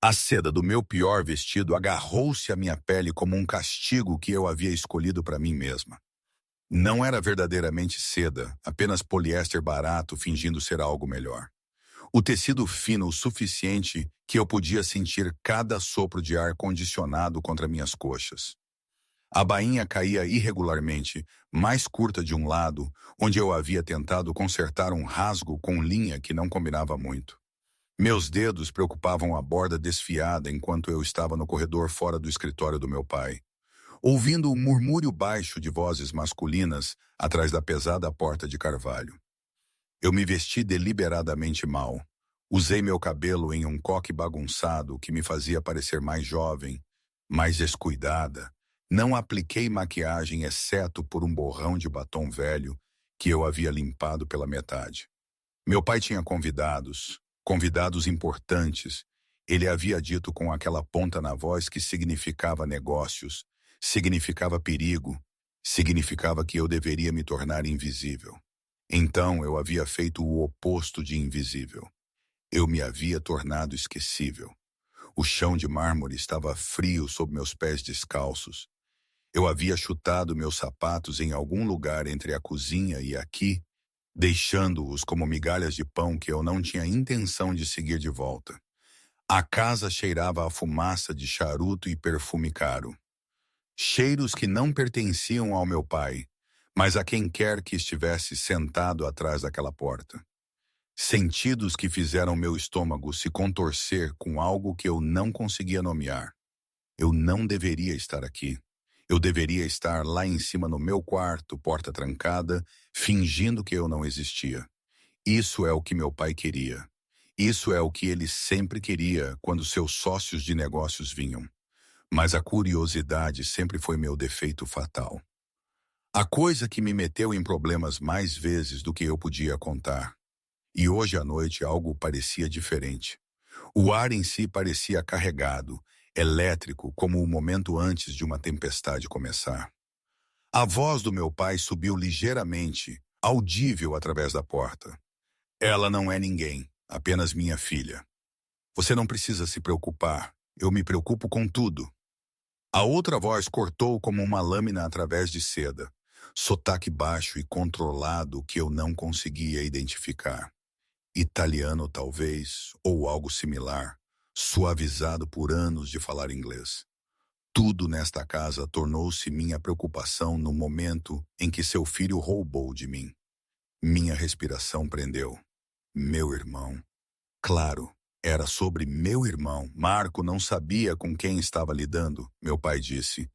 A seda do meu pior vestido agarrou-se à minha pele como um castigo que eu havia escolhido para mim mesma. Não era verdadeiramente seda, apenas poliéster barato fingindo ser algo melhor. O tecido fino o suficiente que eu podia sentir cada sopro de ar condicionado contra minhas coxas. A bainha caía irregularmente, mais curta de um lado, onde eu havia tentado consertar um rasgo com linha que não combinava muito. Meus dedos preocupavam a borda desfiada enquanto eu estava no corredor fora do escritório do meu pai, ouvindo o murmúrio baixo de vozes masculinas atrás da pesada porta de carvalho. Eu me vesti deliberadamente mal. Usei meu cabelo em um coque bagunçado que me fazia parecer mais jovem, mais descuidada. Não apliquei maquiagem exceto por um borrão de batom velho que eu havia limpado pela metade. Meu pai tinha convidados importantes. Ele havia dito com aquela ponta na voz que significava negócios, significava perigo, significava que eu deveria me tornar invisível. Então eu havia feito o oposto de invisível. Eu me havia tornado esquecível. O chão de mármore estava frio sob meus pés descalços. Eu havia chutado meus sapatos em algum lugar entre a cozinha e aqui, deixando-os como migalhas de pão que eu não tinha intenção de seguir de volta. A casa cheirava a fumaça de charuto e perfume caro. Cheiros que não pertenciam ao meu pai, mas a quem quer que estivesse sentado atrás daquela porta. Sentidos que fizeram meu estômago se contorcer com algo que eu não conseguia nomear. Eu não deveria estar aqui. Eu deveria estar lá em cima no meu quarto, porta trancada, fingindo que eu não existia. Isso é o que meu pai queria. Isso é o que ele sempre queria quando seus sócios de negócios vinham. Mas a curiosidade sempre foi meu defeito fatal. A coisa que me meteu em problemas mais vezes do que eu podia contar. E hoje à noite algo parecia diferente. O ar em si parecia carregado, elétrico, como o momento antes de uma tempestade começar. A voz do meu pai subiu ligeiramente, audível através da porta. Ela não é ninguém, apenas minha filha. Você não precisa se preocupar, eu me preocupo com tudo. A outra voz cortou como uma lâmina através de seda, sotaque baixo e controlado que eu não conseguia identificar. Italiano talvez, ou algo similar, suavizado por anos de falar inglês. Tudo nesta casa tornou-se minha preocupação no momento em que seu filho roubou de mim. Minha respiração prendeu. Meu irmão. Claro, era sobre meu irmão. Marco não sabia com quem estava lidando, meu pai disse,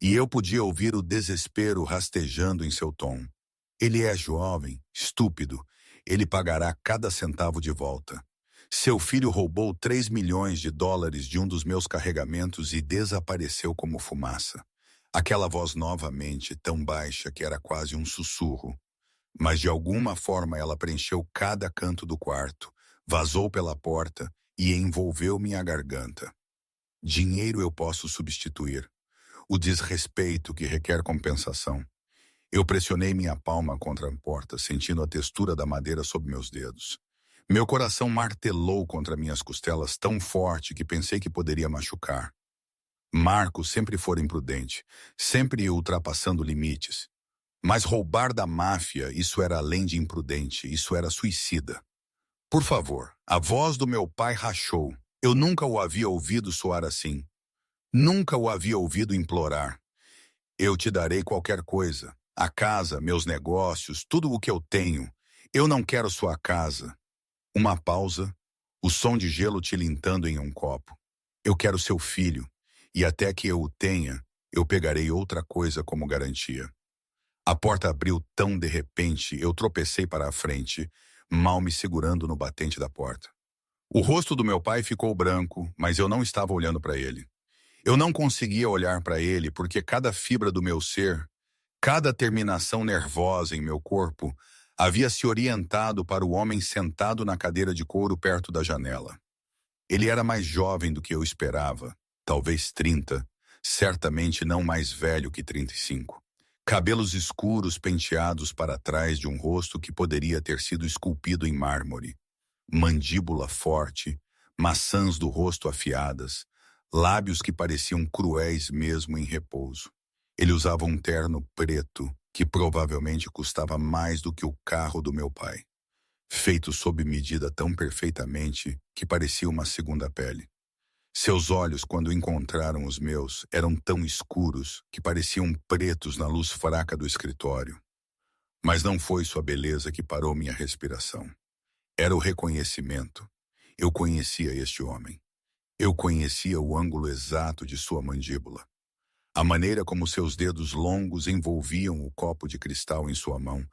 e eu podia ouvir o desespero rastejando em seu tom. Ele é jovem, estúpido. Ele pagará cada centavo de volta. Seu filho roubou 3 milhões de dólares de um dos meus carregamentos e desapareceu como fumaça. Aquela voz novamente, tão baixa que era quase um sussurro. Mas de alguma forma ela preencheu cada canto do quarto, vazou pela porta e envolveu minha garganta. Dinheiro eu posso substituir. O desrespeito que requer compensação. Eu pressionei minha palma contra a porta, sentindo a textura da madeira sob meus dedos. Meu coração martelou contra minhas costelas tão forte que pensei que poderia machucar. Marco sempre fora imprudente, sempre ultrapassando limites. Mas roubar da máfia, isso era além de imprudente, isso era suicida. Por favor, a voz do meu pai rachou. Eu nunca o havia ouvido soar assim. Nunca o havia ouvido implorar. Eu te darei qualquer coisa. A casa, meus negócios, tudo o que eu tenho. Eu não quero sua casa. Uma pausa, o som de gelo tilintando em um copo. Eu quero seu filho, e até que eu o tenha, eu pegarei outra coisa como garantia. A porta abriu tão de repente, eu tropecei para a frente, mal me segurando no batente da porta. O rosto do meu pai ficou branco, mas eu não estava olhando para ele. Eu não conseguia olhar para ele porque cada fibra do meu ser, cada terminação nervosa em meu corpo havia se orientado para o homem sentado na cadeira de couro perto da janela. Ele era mais jovem do que eu esperava, talvez 30, certamente não mais velho que 35. Cabelos escuros penteados para trás de um rosto que poderia ter sido esculpido em mármore. Mandíbula forte, maçãs do rosto afiadas, lábios que pareciam cruéis mesmo em repouso. Ele usava um terno preto que provavelmente custava mais do que o carro do meu pai, feito sob medida tão perfeitamente que parecia uma segunda pele. Seus olhos, quando encontraram os meus, eram tão escuros que pareciam pretos na luz fraca do escritório. Mas não foi sua beleza que parou minha respiração. Era o reconhecimento. Eu conhecia este homem. Eu conhecia o ângulo exato de sua mandíbula. A maneira como seus dedos longos envolviam o copo de cristal em sua mão.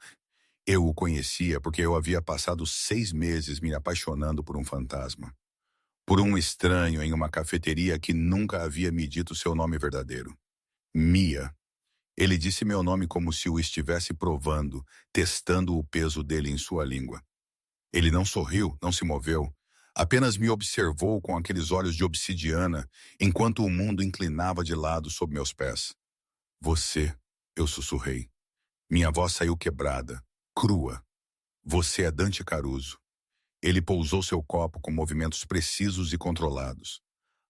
Eu o conhecia porque eu havia passado 6 meses me apaixonando por um fantasma. Por um estranho em uma cafeteria que nunca havia me dito seu nome verdadeiro. Mia. Ele disse meu nome como se o estivesse provando, testando o peso dele em sua língua. Ele não sorriu, não se moveu. Apenas me observou com aqueles olhos de obsidiana, enquanto o mundo inclinava de lado sob meus pés. Você, eu sussurrei. Minha voz saiu quebrada, crua. Você é Dante Caruso. Ele pousou seu copo com movimentos precisos e controlados.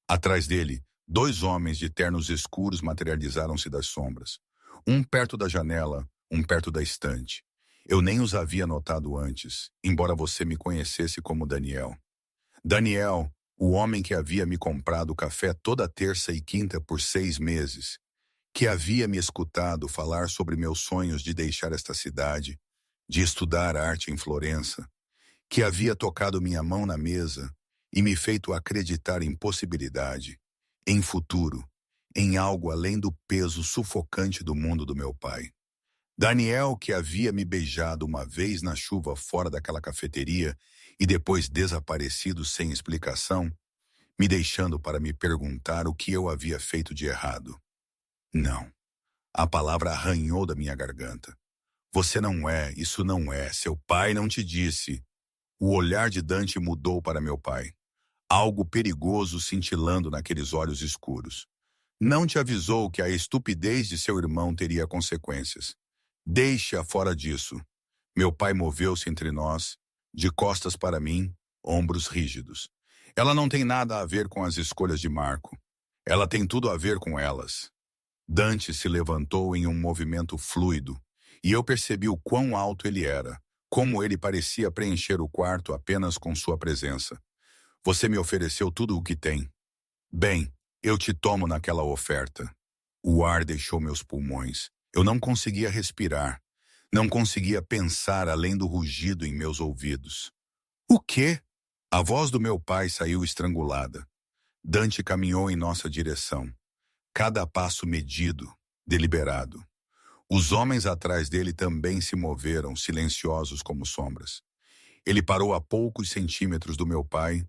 Atrás dele, 2 homens de ternos escuros materializaram-se das sombras. Um perto da janela, um perto da estante. Eu nem os havia notado antes, embora você me conhecesse como Daniel. Daniel, o homem que havia me comprado café toda terça e quinta por 6 meses, que havia me escutado falar sobre meus sonhos de deixar esta cidade, de estudar arte em Florença, que havia tocado minha mão na mesa e me feito acreditar em possibilidade, em futuro, em algo além do peso sufocante do mundo do meu pai. Daniel, que havia me beijado uma vez na chuva fora daquela cafeteria e depois desaparecido sem explicação, me deixando para me perguntar o que eu havia feito de errado. Não. A palavra arranhou da minha garganta. Você não é, isso não é, seu pai não te disse. O olhar de Dante mudou para meu pai. Algo perigoso cintilando naqueles olhos escuros. Não te avisou que a estupidez de seu irmão teria consequências. Deixe-a fora disso. Meu pai moveu-se entre nós, de costas para mim, ombros rígidos. Ela não tem nada a ver com as escolhas de Marco. Ela tem tudo a ver com elas. Dante se levantou em um movimento fluido, e eu percebi o quão alto ele era, como ele parecia preencher o quarto apenas com sua presença. Você me ofereceu tudo o que tem. Bem, eu te tomo naquela oferta. O ar deixou meus pulmões. Eu não conseguia respirar. Não conseguia pensar além do rugido em meus ouvidos. O quê? A voz do meu pai saiu estrangulada. Dante caminhou em nossa direção. Cada passo medido, deliberado. Os homens atrás dele também se moveram, silenciosos como sombras. Ele parou a poucos centímetros do meu pai,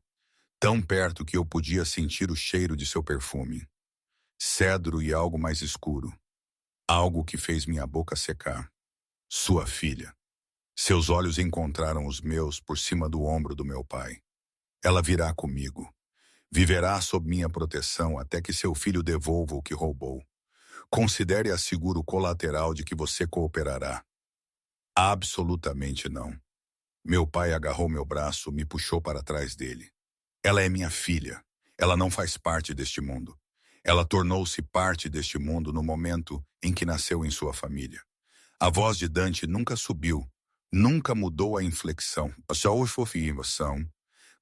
tão perto que eu podia sentir o cheiro de seu perfume. Cedro e algo mais escuro. Algo que fez minha boca secar. Sua filha. Seus olhos encontraram os meus por cima do ombro do meu pai. Ela virá comigo. Viverá sob minha proteção até que seu filho devolva o que roubou. Considere-a seguro colateral de que você cooperará. Absolutamente não. Meu pai agarrou meu braço e me puxou para trás dele. Ela é minha filha. Ela não faz parte deste mundo. Ela tornou-se parte deste mundo no momento em que nasceu em sua família. A voz de Dante nunca subiu, nunca mudou a inflexão,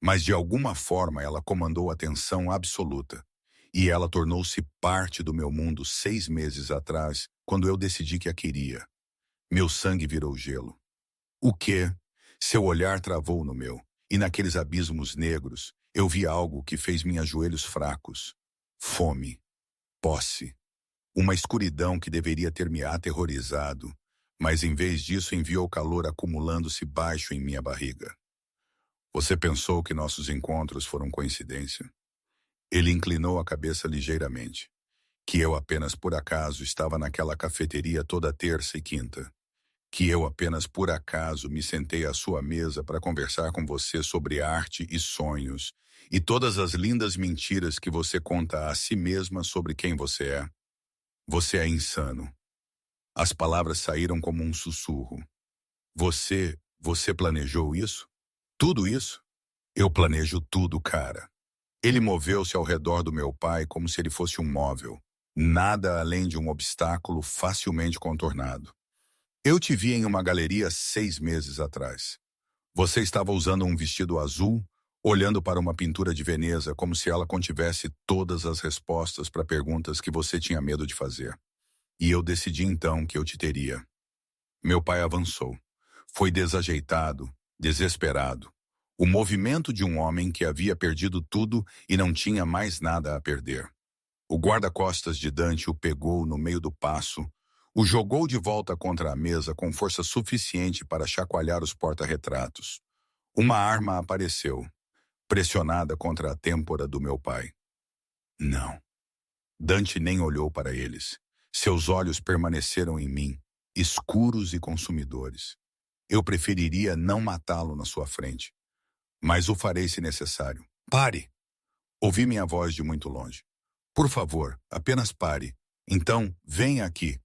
mas de alguma forma ela comandou a tensão absoluta. E ela tornou-se parte do meu mundo 6 meses atrás, quando eu decidi que a queria. Meu sangue virou gelo. O quê? Seu olhar travou no meu, e naqueles abismos negros, eu vi algo que fez minhas joelhos fracos. Fome. Posse. Uma escuridão que deveria ter me aterrorizado, mas em vez disso enviou calor acumulando-se baixo em minha barriga. Você pensou que nossos encontros foram coincidência? Ele inclinou a cabeça ligeiramente. Que eu apenas por acaso estava naquela cafeteria toda terça e quinta. Que eu apenas por acaso me sentei à sua mesa para conversar com você sobre arte e sonhos, e todas as lindas mentiras que você conta a si mesma sobre quem você é. Você é insano. As palavras saíram como um sussurro. Você planejou isso? Tudo isso? Eu planejo tudo, cara. Ele moveu-se ao redor do meu pai como se ele fosse um móvel, nada além de um obstáculo facilmente contornado. Eu te vi em uma galeria 6 meses atrás. Você estava usando um vestido azul, olhando para uma pintura de Veneza como se ela contivesse todas as respostas para perguntas que você tinha medo de fazer. E eu decidi então que eu te teria. Meu pai avançou. Foi desajeitado, desesperado. O movimento de um homem que havia perdido tudo e não tinha mais nada a perder. O guarda-costas de Dante o pegou no meio do passo, o jogou de volta contra a mesa com força suficiente para chacoalhar os porta-retratos. Uma arma apareceu, pressionada contra a têmpora do meu pai. Não. Dante nem olhou para eles. Seus olhos permaneceram em mim, escuros e consumidores. Eu preferiria não matá-lo na sua frente, mas o farei se necessário. Pare! Ouvi minha voz de muito longe. Por favor, apenas pare. Então, venha aqui.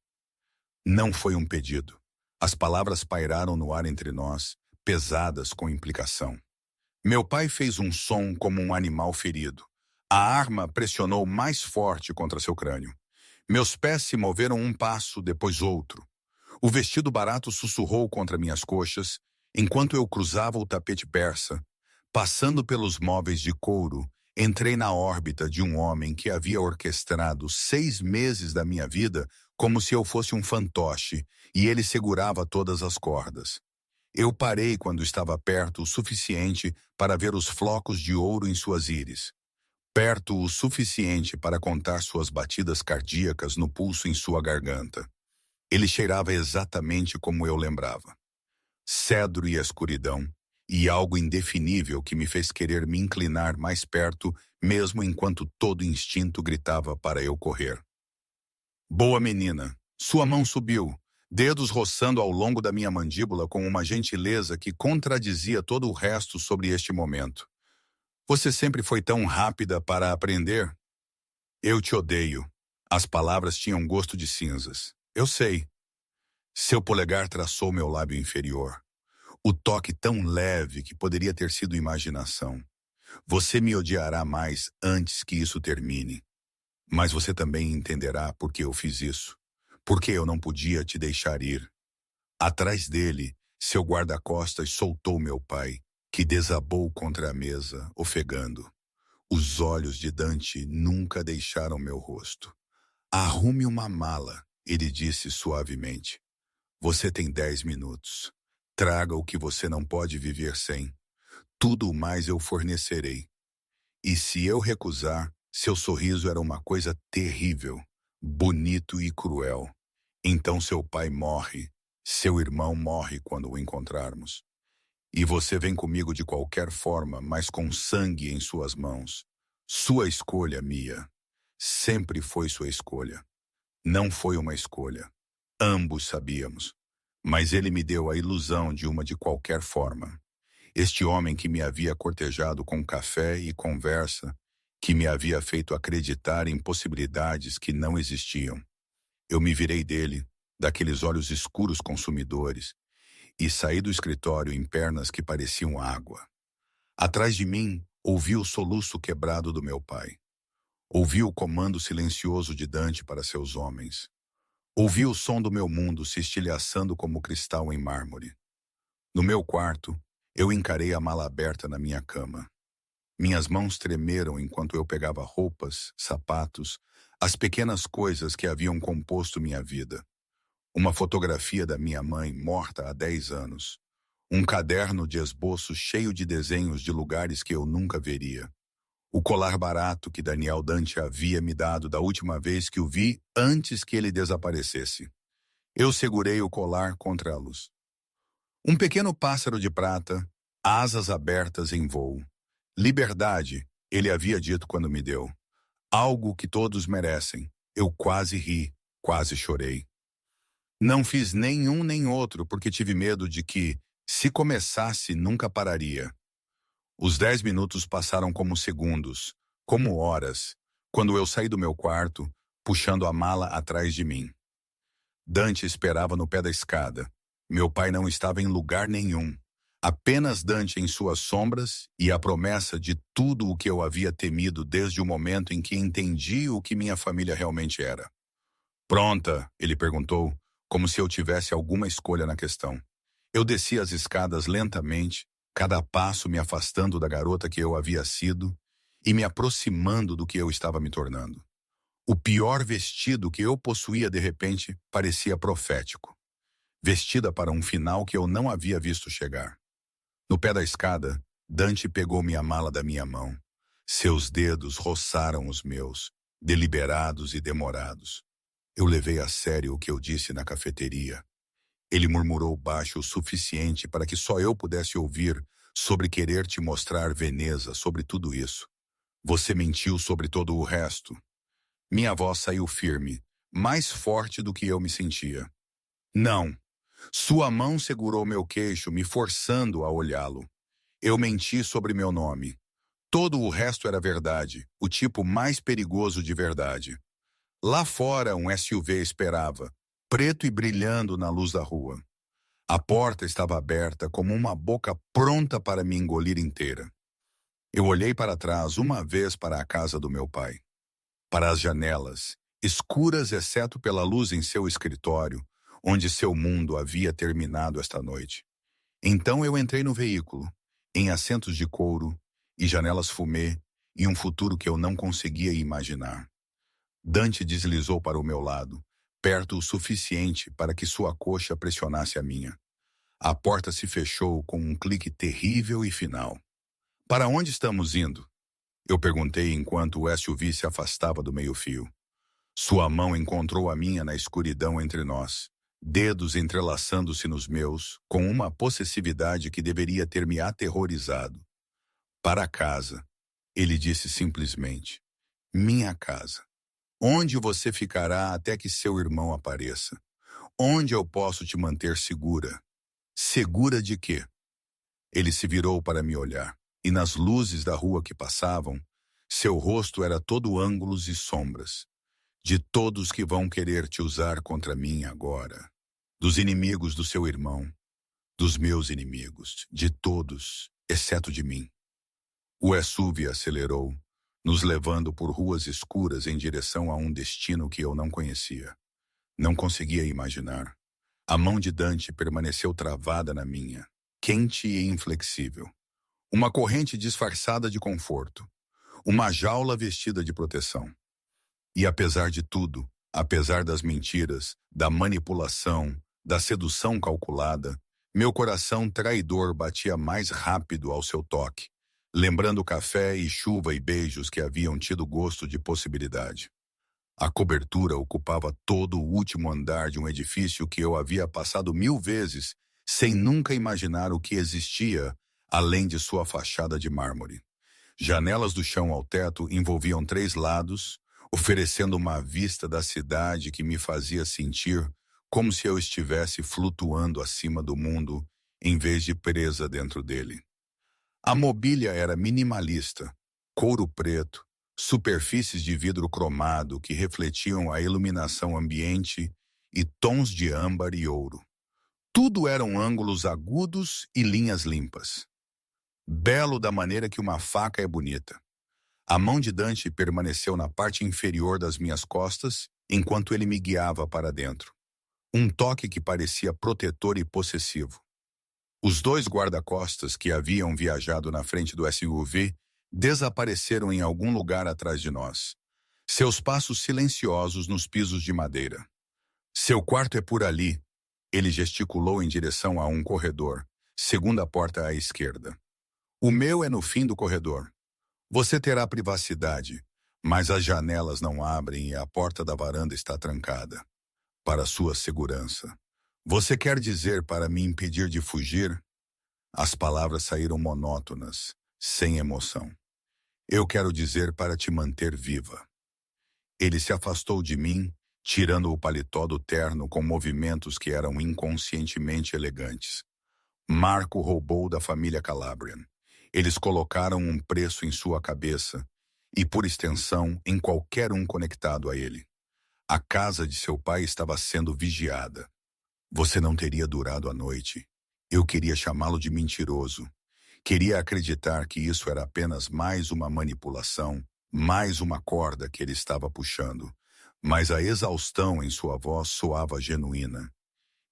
Não foi um pedido. As palavras pairaram no ar entre nós, pesadas com implicação. Meu pai fez um som como um animal ferido. A arma pressionou mais forte contra seu crânio. Meus pés se moveram um passo, depois outro. O vestido barato sussurrou contra minhas coxas, enquanto eu cruzava o tapete persa. Passando pelos móveis de couro, entrei na órbita de um homem que havia orquestrado 6 meses da minha vida como se eu fosse um fantoche, e ele segurava todas as cordas. Eu parei quando estava perto o suficiente para ver os flocos de ouro em suas íris. Perto o suficiente para contar suas batidas cardíacas no pulso em sua garganta. Ele cheirava exatamente como eu lembrava. Cedro e escuridão, e algo indefinível que me fez querer me inclinar mais perto, mesmo enquanto todo instinto gritava para eu correr. Boa menina, sua mão subiu, dedos roçando ao longo da minha mandíbula com uma gentileza que contradizia todo o resto sobre este momento. Você sempre foi tão rápida para aprender? Eu te odeio. As palavras tinham gosto de cinzas. Eu sei. Seu polegar traçou meu lábio inferior. O toque tão leve que poderia ter sido imaginação. Você me odiará mais antes que isso termine. Mas você também entenderá por que eu fiz isso. Porque eu não podia te deixar ir. Atrás dele, seu guarda-costas soltou meu pai, que desabou contra a mesa, ofegando. Os olhos de Dante nunca deixaram meu rosto. Arrume uma mala, ele disse suavemente. Você tem 10 minutos. Traga o que você não pode viver sem. Tudo mais eu fornecerei. E se eu recusar, seu sorriso era uma coisa terrível, bonito e cruel. Então seu pai morre, seu irmão morre quando o encontrarmos. E você vem comigo de qualquer forma, mas com sangue em suas mãos. Sua escolha, Mia. Sempre foi sua escolha. Não foi uma escolha. Ambos sabíamos. Mas ele me deu a ilusão de uma de qualquer forma. Este homem que me havia cortejado com café e conversa, que me havia feito acreditar em possibilidades que não existiam. Eu me virei dele, daqueles olhos escuros consumidores, e saí do escritório em pernas que pareciam água. Atrás de mim, ouvi o soluço quebrado do meu pai. Ouvi o comando silencioso de Dante para seus homens. Ouvi o som do meu mundo se estilhaçando como cristal em mármore. No meu quarto, eu encarei a mala aberta na minha cama. Minhas mãos tremeram enquanto eu pegava roupas, sapatos, as pequenas coisas que haviam composto minha vida. Uma fotografia da minha mãe morta há 10 anos. Um caderno de esboços cheio de desenhos de lugares que eu nunca veria. O colar barato que Daniel Dante havia me dado da última vez que o vi antes que ele desaparecesse. Eu segurei o colar contra a luz. Um pequeno pássaro de prata, asas abertas em voo. Liberdade, ele havia dito quando me deu. Algo que todos merecem. Eu quase ri, quase chorei. Não fiz nenhum nem outro porque tive medo de que, se começasse, nunca pararia. Os 10 minutos passaram como segundos, como horas, quando eu saí do meu quarto, puxando a mala atrás de mim. Dante esperava no pé da escada. Meu pai não estava em lugar nenhum. Apenas Dante em suas sombras e a promessa de tudo o que eu havia temido desde o momento em que entendi o que minha família realmente era. Pronta? Ele perguntou, como se eu tivesse alguma escolha na questão. Eu desci as escadas lentamente, cada passo me afastando da garota que eu havia sido e me aproximando do que eu estava me tornando. O pior vestido que eu possuía de repente parecia profético, vestida para um final que eu não havia visto chegar. No pé da escada, Dante pegou minha mala da minha mão. Seus dedos roçaram os meus, deliberados e demorados. Eu levei a sério o que eu disse na cafeteria. Ele murmurou baixo o suficiente para que só eu pudesse ouvir sobre querer te mostrar Veneza, sobre tudo isso. Você mentiu sobre todo o resto. Minha voz saiu firme, mais forte do que eu me sentia. Não. Sua mão segurou meu queixo, me forçando a olhá-lo. Eu menti sobre meu nome. Todo o resto era verdade, o tipo mais perigoso de verdade. Lá fora, um SUV esperava, preto e brilhando na luz da rua. A porta estava aberta como uma boca pronta para me engolir inteira. Eu olhei para trás uma vez para a casa do meu pai. Para as janelas, escuras exceto pela luz em seu escritório, onde seu mundo havia terminado esta noite. Então eu entrei no veículo, em assentos de couro e janelas fumê e um futuro que eu não conseguia imaginar. Dante deslizou para o meu lado, perto o suficiente para que sua coxa pressionasse a minha. A porta se fechou com um clique terrível e final. Para onde estamos indo? Eu perguntei enquanto o SUV se afastava do meio-fio. Sua mão encontrou a minha na escuridão entre nós, dedos entrelaçando-se nos meus, com uma possessividade que deveria ter me aterrorizado. Para casa, ele disse simplesmente. Minha casa. Onde você ficará até que seu irmão apareça? Onde eu posso te manter segura? Segura de quê? Ele se virou para me olhar, e nas luzes da rua que passavam, seu rosto era todo ângulos e sombras. De todos que vão querer te usar contra mim agora. Dos inimigos do seu irmão. Dos meus inimigos. De todos, exceto de mim. O SUV acelerou, nos levando por ruas escuras em direção a um destino que eu não conhecia. Não conseguia imaginar. A mão de Dante permaneceu travada na minha, quente e inflexível. Uma corrente disfarçada de conforto. Uma jaula vestida de proteção. E apesar de tudo, apesar das mentiras, da manipulação, da sedução calculada, meu coração traidor batia mais rápido ao seu toque, lembrando café e chuva e beijos que haviam tido gosto de possibilidade. A cobertura ocupava todo o último andar de um edifício que eu havia passado 1000 vezes, sem nunca imaginar o que existia além de sua fachada de mármore. Janelas do chão ao teto envolviam 3 lados, oferecendo uma vista da cidade que me fazia sentir como se eu estivesse flutuando acima do mundo, em vez de presa dentro dele. A mobília era minimalista, couro preto, superfícies de vidro cromado que refletiam a iluminação ambiente e tons de âmbar e ouro. Tudo eram ângulos agudos e linhas limpas. Belo da maneira que uma faca é bonita. A mão de Dante permaneceu na parte inferior das minhas costas enquanto ele me guiava para dentro. Um toque que parecia protetor e possessivo. Os 2 guarda-costas que haviam viajado na frente do SUV desapareceram em algum lugar atrás de nós. Seus passos silenciosos nos pisos de madeira. Seu quarto é por ali. Ele gesticulou em direção a um corredor, segunda porta à esquerda. O meu é no fim do corredor. Você terá privacidade, mas as janelas não abrem e a porta da varanda está trancada. Para sua segurança. Você quer dizer para me impedir de fugir? As palavras saíram monótonas, sem emoção. Eu quero dizer para te manter viva. Ele se afastou de mim, tirando o paletó do terno com movimentos que eram inconscientemente elegantes. Marco roubou da família Calabrian. Eles colocaram um preço em sua cabeça e, por extensão, em qualquer um conectado a ele. A casa de seu pai estava sendo vigiada. Você não teria durado a noite. Eu queria chamá-lo de mentiroso. Queria acreditar que isso era apenas mais uma manipulação, mais uma corda que ele estava puxando. Mas a exaustão em sua voz soava genuína.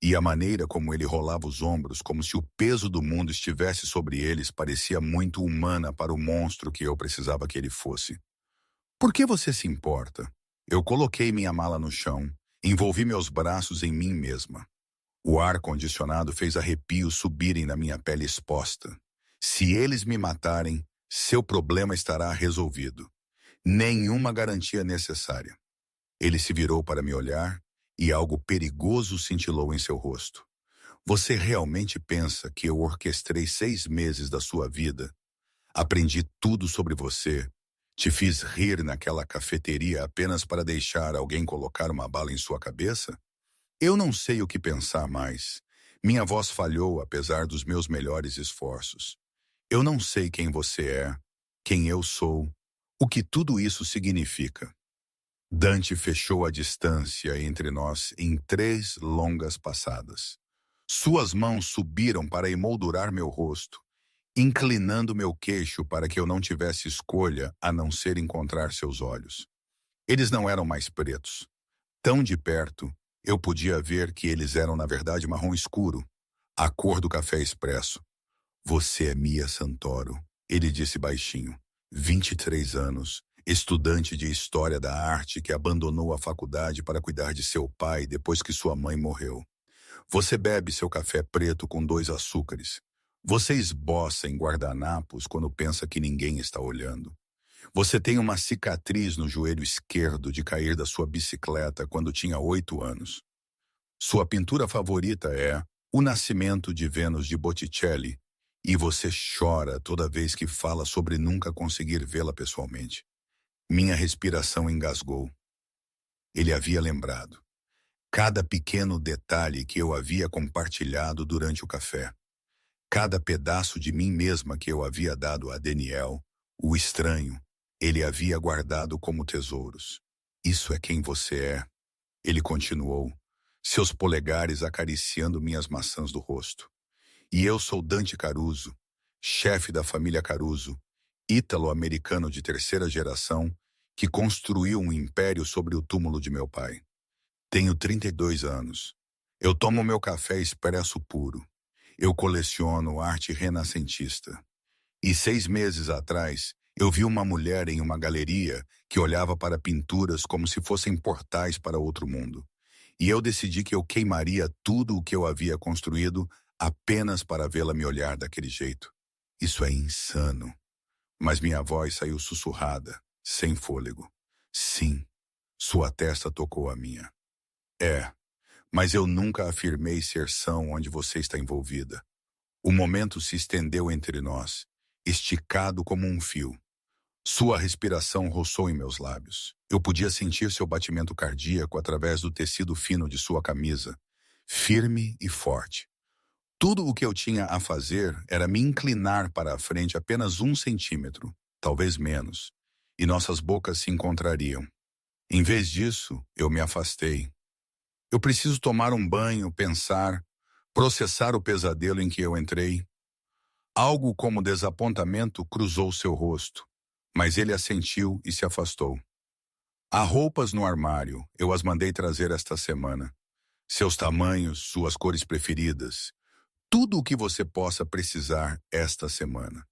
E a maneira como ele rolava os ombros, como se o peso do mundo estivesse sobre eles, parecia muito humana para o monstro que eu precisava que ele fosse. Por que você se importa? Eu coloquei minha mala no chão, envolvi meus braços em mim mesma. O ar-condicionado fez arrepios subirem na minha pele exposta. Se eles me matarem, seu problema estará resolvido. Nenhuma garantia necessária. Ele se virou para me olhar e algo perigoso cintilou em seu rosto. Você realmente pensa que eu orquestrei 6 meses da sua vida? Aprendi tudo sobre você. Te fiz rir naquela cafeteria apenas para deixar alguém colocar uma bala em sua cabeça? Eu não sei o que pensar mais. Minha voz falhou apesar dos meus melhores esforços. Eu não sei quem você é, quem eu sou, o que tudo isso significa. Dante fechou a distância entre nós em 3 longas passadas. Suas mãos subiram para emoldurar meu rosto, inclinando meu queixo para que eu não tivesse escolha a não ser encontrar seus olhos. Eles não eram mais pretos. Tão de perto, eu podia ver que eles eram na verdade marrom escuro, a cor do café expresso. Você é Mia Santoro, ele disse baixinho. 23 anos, estudante de História da Arte que abandonou a faculdade para cuidar de seu pai depois que sua mãe morreu. Você bebe seu café preto com 2 açúcares. Você esboça em guardanapos quando pensa que ninguém está olhando. Você tem uma cicatriz no joelho esquerdo de cair da sua bicicleta quando tinha 8 anos. Sua pintura favorita é O Nascimento de Vênus de Botticelli, e você chora toda vez que fala sobre nunca conseguir vê-la pessoalmente. Minha respiração engasgou. Ele havia lembrado. Cada pequeno detalhe que eu havia compartilhado durante o café. Cada pedaço de mim mesma que eu havia dado a Daniel, o estranho, ele havia guardado como tesouros. Isso é quem você é, ele continuou, seus polegares acariciando minhas maçãs do rosto. E eu sou Dante Caruso, chefe da família Caruso, ítalo-americano de 3ª geração, que construiu um império sobre o túmulo de meu pai. Tenho 32 anos. Eu tomo meu café expresso puro. Eu coleciono arte renascentista. E 6 meses atrás, eu vi uma mulher em uma galeria que olhava para pinturas como se fossem portais para outro mundo. E eu decidi que eu queimaria tudo o que eu havia construído apenas para vê-la me olhar daquele jeito. Isso é insano. Mas minha voz saiu sussurrada, sem fôlego. Sim, sua testa tocou a minha. É, mas eu nunca afirmei ser são onde você está envolvida. O momento se estendeu entre nós, esticado como um fio. Sua respiração roçou em meus lábios. Eu podia sentir seu batimento cardíaco através do tecido fino de sua camisa, firme e forte. Tudo o que eu tinha a fazer era me inclinar para a frente apenas 1 centímetro, talvez menos, e nossas bocas se encontrariam. Em vez disso, eu me afastei. Eu preciso tomar um banho, pensar, processar o pesadelo em que eu entrei. Algo como desapontamento cruzou seu rosto, mas ele assentiu e se afastou. Há roupas no armário, eu as mandei trazer esta semana. Seus tamanhos, suas cores preferidas, tudo o que você possa precisar esta semana.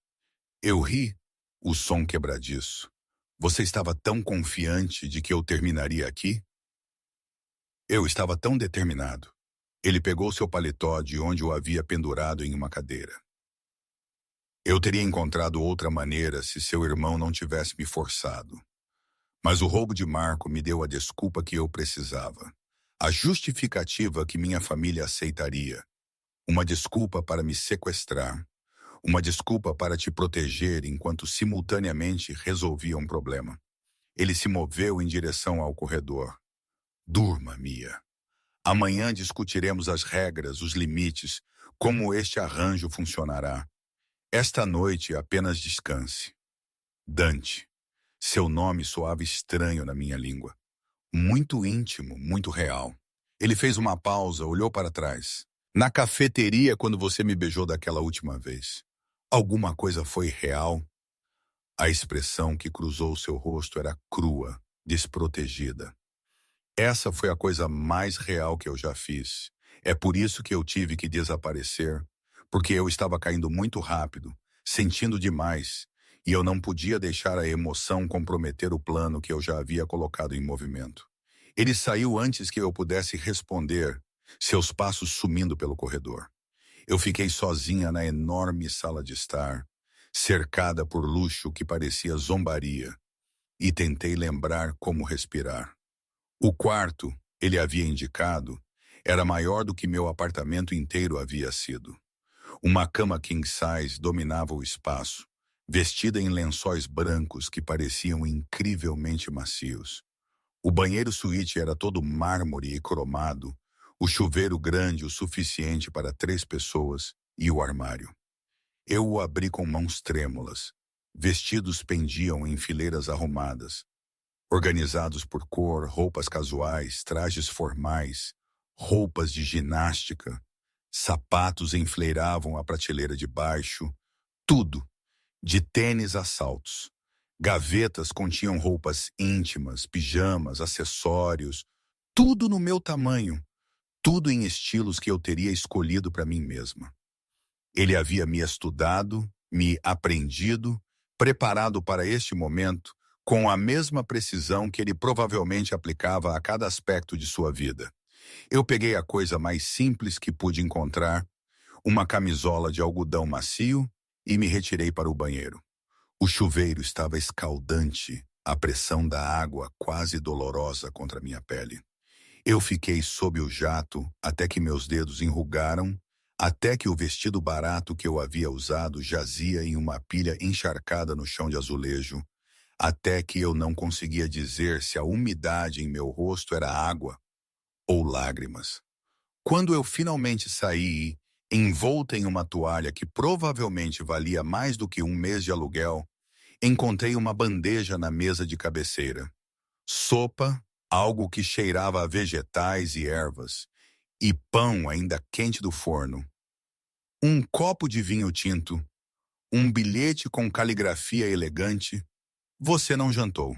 Eu ri, o som quebradiço. Você estava tão confiante de que eu terminaria aqui? Eu estava tão determinado. Ele pegou seu paletó de onde o havia pendurado em uma cadeira. Eu teria encontrado outra maneira se seu irmão não tivesse me forçado. Mas o roubo de Marco me deu a desculpa que eu precisava. A justificativa que minha família aceitaria. Uma desculpa para me sequestrar. Uma desculpa para te proteger enquanto simultaneamente resolvia um problema. Ele se moveu em direção ao corredor. Durma, Mia. Amanhã discutiremos as regras, os limites, como este arranjo funcionará. Esta noite apenas descanse. Dante. Seu nome soava estranho na minha língua. Muito íntimo, muito real. Ele fez uma pausa, olhou para trás. Na cafeteria, quando você me beijou daquela última vez. Alguma coisa foi real? A expressão que cruzou seu rosto era crua, desprotegida. Essa foi a coisa mais real que eu já fiz. É por isso que eu tive que desaparecer, porque eu estava caindo muito rápido, sentindo demais, e eu não podia deixar a emoção comprometer o plano que eu já havia colocado em movimento. Ele saiu antes que eu pudesse responder, seus passos sumindo pelo corredor. Eu fiquei sozinha na enorme sala de estar, cercada por luxo que parecia zombaria, e tentei lembrar como respirar. O quarto, ele havia indicado, era maior do que meu apartamento inteiro havia sido. Uma cama king size dominava o espaço, vestida em lençóis brancos que pareciam incrivelmente macios. O banheiro suíte era todo mármore e cromado, o chuveiro grande o suficiente para 3 pessoas e o armário. Eu o abri com mãos trêmulas. Vestidos pendiam em fileiras arrumadas, organizados por cor, roupas casuais, trajes formais, roupas de ginástica, sapatos enfleiravam a prateleira de baixo, tudo, de tênis a saltos. Gavetas continham roupas íntimas, pijamas, acessórios, tudo no meu tamanho, tudo em estilos que eu teria escolhido para mim mesma. Ele havia me estudado, me aprendido, preparado para este momento, com a mesma precisão que ele provavelmente aplicava a cada aspecto de sua vida. Eu peguei a coisa mais simples que pude encontrar, uma camisola de algodão macio, e me retirei para o banheiro. O chuveiro estava escaldante, a pressão da água quase dolorosa contra minha pele. Eu fiquei sob o jato até que meus dedos enrugaram, até que o vestido barato que eu havia usado jazia em uma pilha encharcada no chão de azulejo, até que eu não conseguia dizer se a umidade em meu rosto era água ou lágrimas. Quando eu finalmente saí, envolta em uma toalha que provavelmente valia mais do que um mês de aluguel, encontrei uma bandeja na mesa de cabeceira. Sopa, algo que cheirava a vegetais e ervas, e pão ainda quente do forno. Um copo de vinho tinto, um bilhete com caligrafia elegante. Você não jantou.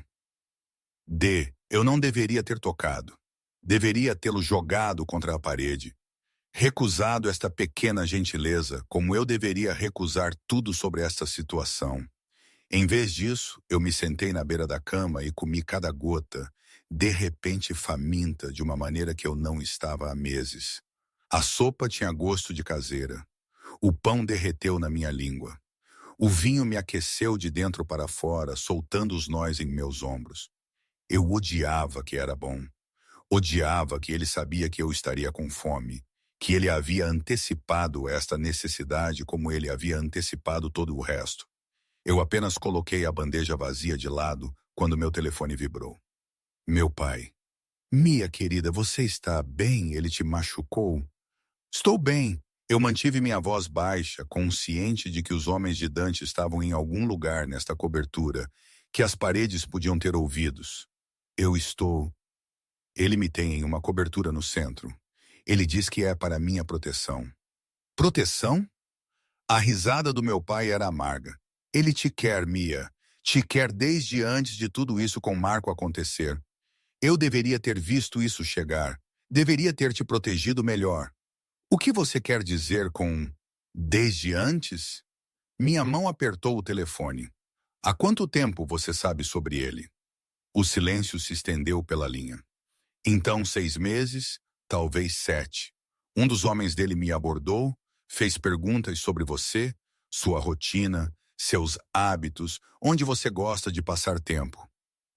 Eu não deveria ter tocado. Deveria tê-lo jogado contra a parede. Recusado esta pequena gentileza, como eu deveria recusar tudo sobre esta situação. Em vez disso, eu me sentei na beira da cama e comi cada gota, de repente faminta de uma maneira que eu não estava há meses. A sopa tinha gosto de caseira. O pão derreteu na minha língua. O vinho me aqueceu de dentro para fora, soltando os nós em meus ombros. Eu odiava que era bom. Odiava que ele sabia que eu estaria com fome, que ele havia antecipado esta necessidade como ele havia antecipado todo o resto. Eu apenas coloquei a bandeja vazia de lado quando meu telefone vibrou. Meu pai. Mia, querida, você está bem? Ele te machucou? Estou bem. Eu mantive minha voz baixa, consciente de que os homens de Dante estavam em algum lugar nesta cobertura, que as paredes podiam ter ouvidos. Eu estou... Ele me tem em uma cobertura no centro. Ele diz que é para minha proteção. Proteção? A risada do meu pai era amarga. Ele te quer, Mia. Te quer desde antes de tudo isso com Marco acontecer. Eu deveria ter visto isso chegar. Deveria ter te protegido melhor. O que você quer dizer com desde antes? Minha mão apertou o telefone. Há quanto tempo você sabe sobre ele? O silêncio se estendeu pela linha. Então 6 meses, talvez 7. Um dos homens dele me abordou, fez perguntas sobre você, sua rotina, seus hábitos, onde você gosta de passar tempo.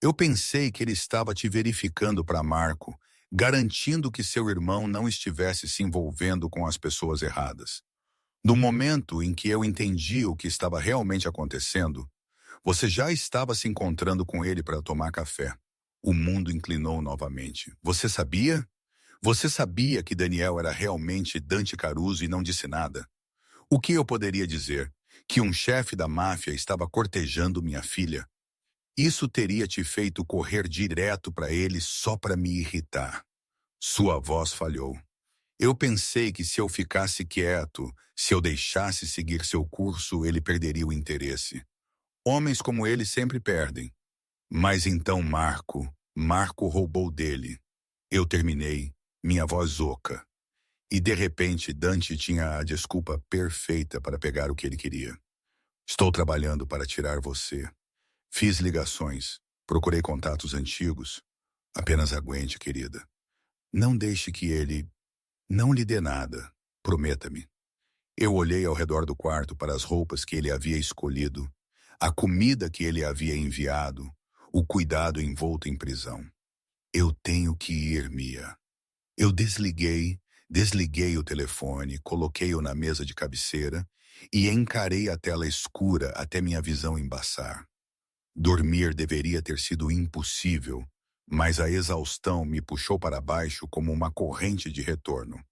Eu pensei que ele estava te verificando para Marco, garantindo que seu irmão não estivesse se envolvendo com as pessoas erradas. No momento em que eu entendi o que estava realmente acontecendo, você já estava se encontrando com ele para tomar café. O mundo inclinou novamente. Você sabia? Você sabia que Daniel era realmente Dante Caruso e não disse nada? O que eu poderia dizer? Que um chefe da máfia estava cortejando minha filha? Isso teria te feito correr direto para ele só para me irritar. Sua voz falhou. Eu pensei que se eu ficasse quieto, se eu deixasse seguir seu curso, ele perderia o interesse. Homens como ele sempre perdem. Mas então Marco roubou dele. Eu terminei, minha voz oca. E de repente Dante tinha a desculpa perfeita para pegar o que ele queria. Estou trabalhando para tirar você. Fiz ligações, procurei contatos antigos. Apenas aguente, querida. Não deixe que ele... Não lhe dê nada. Prometa-me. Eu olhei ao redor do quarto para as roupas que ele havia escolhido, a comida que ele havia enviado, o cuidado envolto em prisão. Eu tenho que ir, Mia. Eu desliguei o telefone, coloquei-o na mesa de cabeceira e encarei a tela escura até minha visão embaçar. Dormir deveria ter sido impossível, mas a exaustão me puxou para baixo como uma corrente de retorno.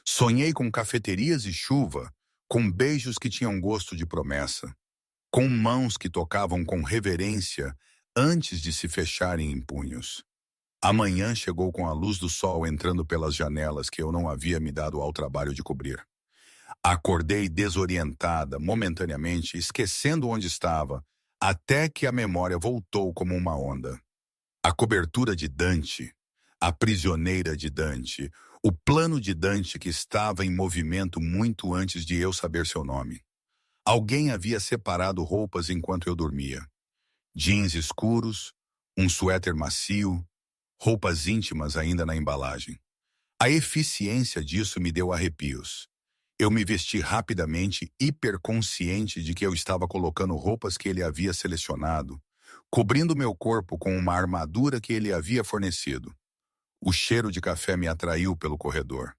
Sonhei com cafeterias e chuva, com beijos que tinham gosto de promessa, com mãos que tocavam com reverência antes de se fecharem em punhos. A manhã chegou com a luz do sol entrando pelas janelas que eu não havia me dado ao trabalho de cobrir. Acordei desorientada, momentaneamente, esquecendo onde estava, até que a memória voltou como uma onda. A cobertura de Dante, a prisioneira de Dante, o plano de Dante que estava em movimento muito antes de eu saber seu nome. Alguém havia separado roupas enquanto eu dormia. Jeans escuros, um suéter macio, roupas íntimas ainda na embalagem. A eficiência disso me deu arrepios. Eu me vesti rapidamente, hiperconsciente de que eu estava colocando roupas que ele havia selecionado, cobrindo meu corpo com uma armadura que ele havia fornecido. O cheiro de café me atraiu pelo corredor.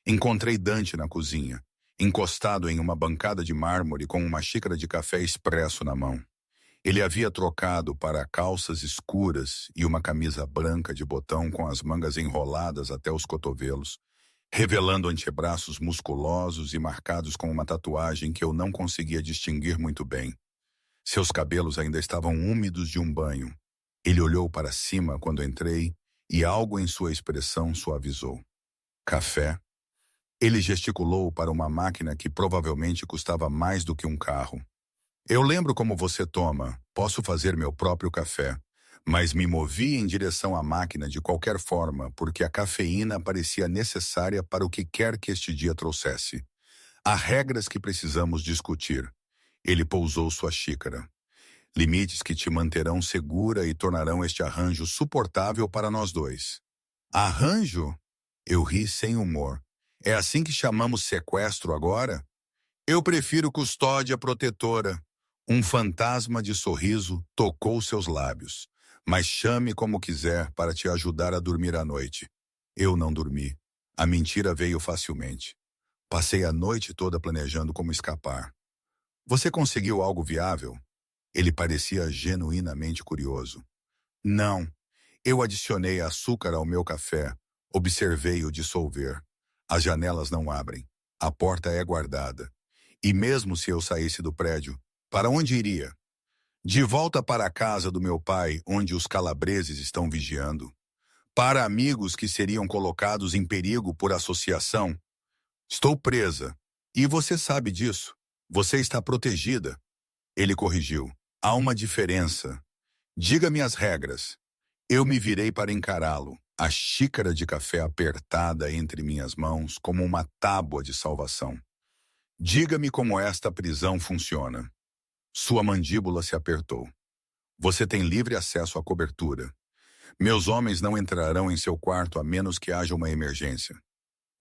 Encontrei Dante na cozinha, encostado em uma bancada de mármore com uma xícara de café expresso na mão. Ele havia trocado para calças escuras e uma camisa branca de botão com as mangas enroladas até os cotovelos, revelando antebraços musculosos e marcados com uma tatuagem que eu não conseguia distinguir muito bem. Seus cabelos ainda estavam úmidos de um banho. Ele olhou para cima quando entrei e algo em sua expressão suavizou. Café? Ele gesticulou para uma máquina que provavelmente custava mais do que um carro. Eu lembro como você toma, posso fazer meu próprio café, mas me movi em direção à máquina de qualquer forma porque a cafeína parecia necessária para o que quer que este dia trouxesse. Há regras que precisamos discutir. Ele pousou sua xícara. Limites que te manterão segura e tornarão este arranjo suportável para nós dois. Arranjo? Eu ri sem humor. É assim que chamamos sequestro agora? Eu prefiro custódia protetora. Um fantasma de sorriso tocou seus lábios. Mas chame como quiser para te ajudar a dormir à noite. Eu não dormi. A mentira veio facilmente. Passei a noite toda planejando como escapar. Você conseguiu algo viável? Ele parecia genuinamente curioso. Não. Eu adicionei açúcar ao meu café. Observei-o dissolver. As janelas não abrem. A porta é guardada. E mesmo se eu saísse do prédio, para onde iria? De volta para a casa do meu pai, onde os calabreses estão vigiando. Para amigos que seriam colocados em perigo por associação. Estou presa. E você sabe disso. Você está protegida. Ele corrigiu. Há uma diferença. Diga-me as regras. Eu me virei para encará-lo, a xícara de café apertada entre minhas mãos como uma tábua de salvação. Diga-me como esta prisão funciona. Sua mandíbula se apertou. Você tem livre acesso à cobertura. Meus homens não entrarão em seu quarto a menos que haja uma emergência.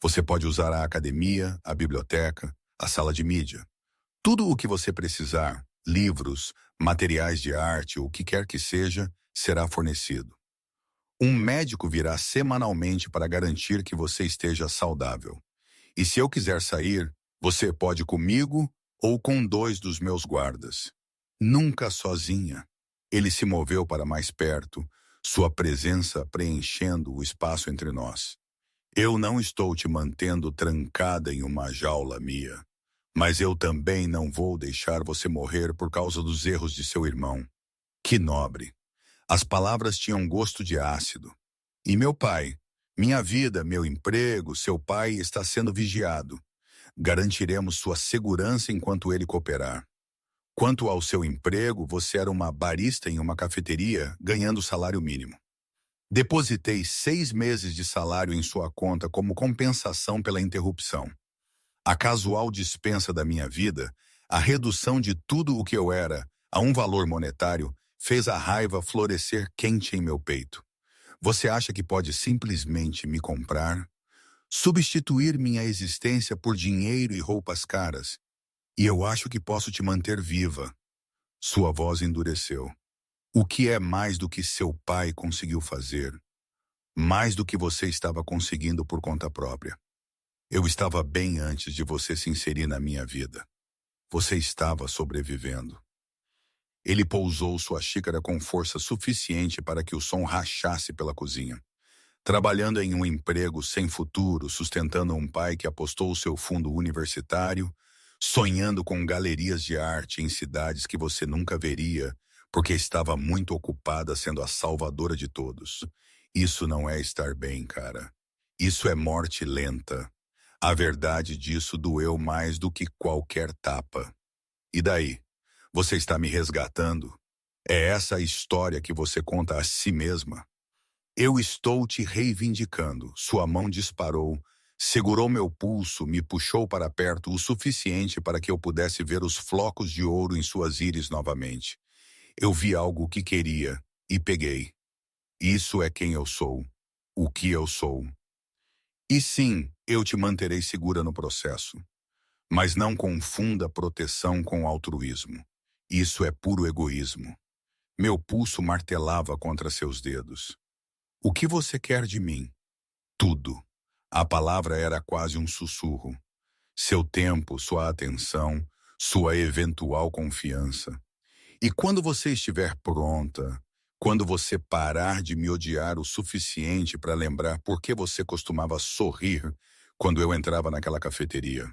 Você pode usar a academia, a biblioteca, a sala de mídia. Tudo o que você precisar, livros, materiais de arte, o que quer que seja, será fornecido. Um médico virá semanalmente para garantir que você esteja saudável. E se eu quiser sair, você pode ir comigo ou com 2 dos meus guardas. Nunca sozinha. Ele se moveu para mais perto, sua presença preenchendo o espaço entre nós. Eu não estou te mantendo trancada em uma jaula, Mia. Mas eu também não vou deixar você morrer por causa dos erros de seu irmão. Que nobre. As palavras tinham gosto de ácido. E meu pai? Minha vida, meu emprego, seu pai está sendo vigiado. Garantiremos sua segurança enquanto ele cooperar. Quanto ao seu emprego, você era uma barista em uma cafeteria, ganhando salário mínimo. Depositei 6 meses de salário em sua conta como compensação pela interrupção. A casual dispensa da minha vida, a redução de tudo o que eu era a um valor monetário, fez a raiva florescer quente em meu peito. Você acha que pode simplesmente me comprar? Substituir minha existência por dinheiro e roupas caras? E eu acho que posso te manter viva. Sua voz endureceu. O que é mais do que seu pai conseguiu fazer? Mais do que você estava conseguindo por conta própria. Eu estava bem antes de você se inserir na minha vida. Você estava sobrevivendo. Ele pousou sua xícara com força suficiente para que o som rachasse pela cozinha. Trabalhando em um emprego sem futuro, sustentando um pai que apostou o seu fundo universitário, sonhando com galerias de arte em cidades que você nunca veria, porque estava muito ocupada sendo a salvadora de todos. Isso não é estar bem, cara. Isso é morte lenta. A verdade disso doeu mais do que qualquer tapa. E daí? Você está me resgatando? É essa a história que você conta a si mesma? Eu estou te reivindicando. Sua mão disparou, segurou meu pulso, me puxou para perto o suficiente para que eu pudesse ver os flocos de ouro em suas íris novamente. Eu vi algo que queria e peguei. Isso é quem eu sou. O que eu sou. E sim, eu te manterei segura no processo. Mas não confunda proteção com altruísmo. Isso é puro egoísmo. Meu pulso martelava contra seus dedos. O que você quer de mim? Tudo. A palavra era quase um sussurro. Seu tempo, sua atenção, sua eventual confiança. E quando você estiver pronta, quando você parar de me odiar o suficiente para lembrar por que você costumava sorrir quando eu entrava naquela cafeteria,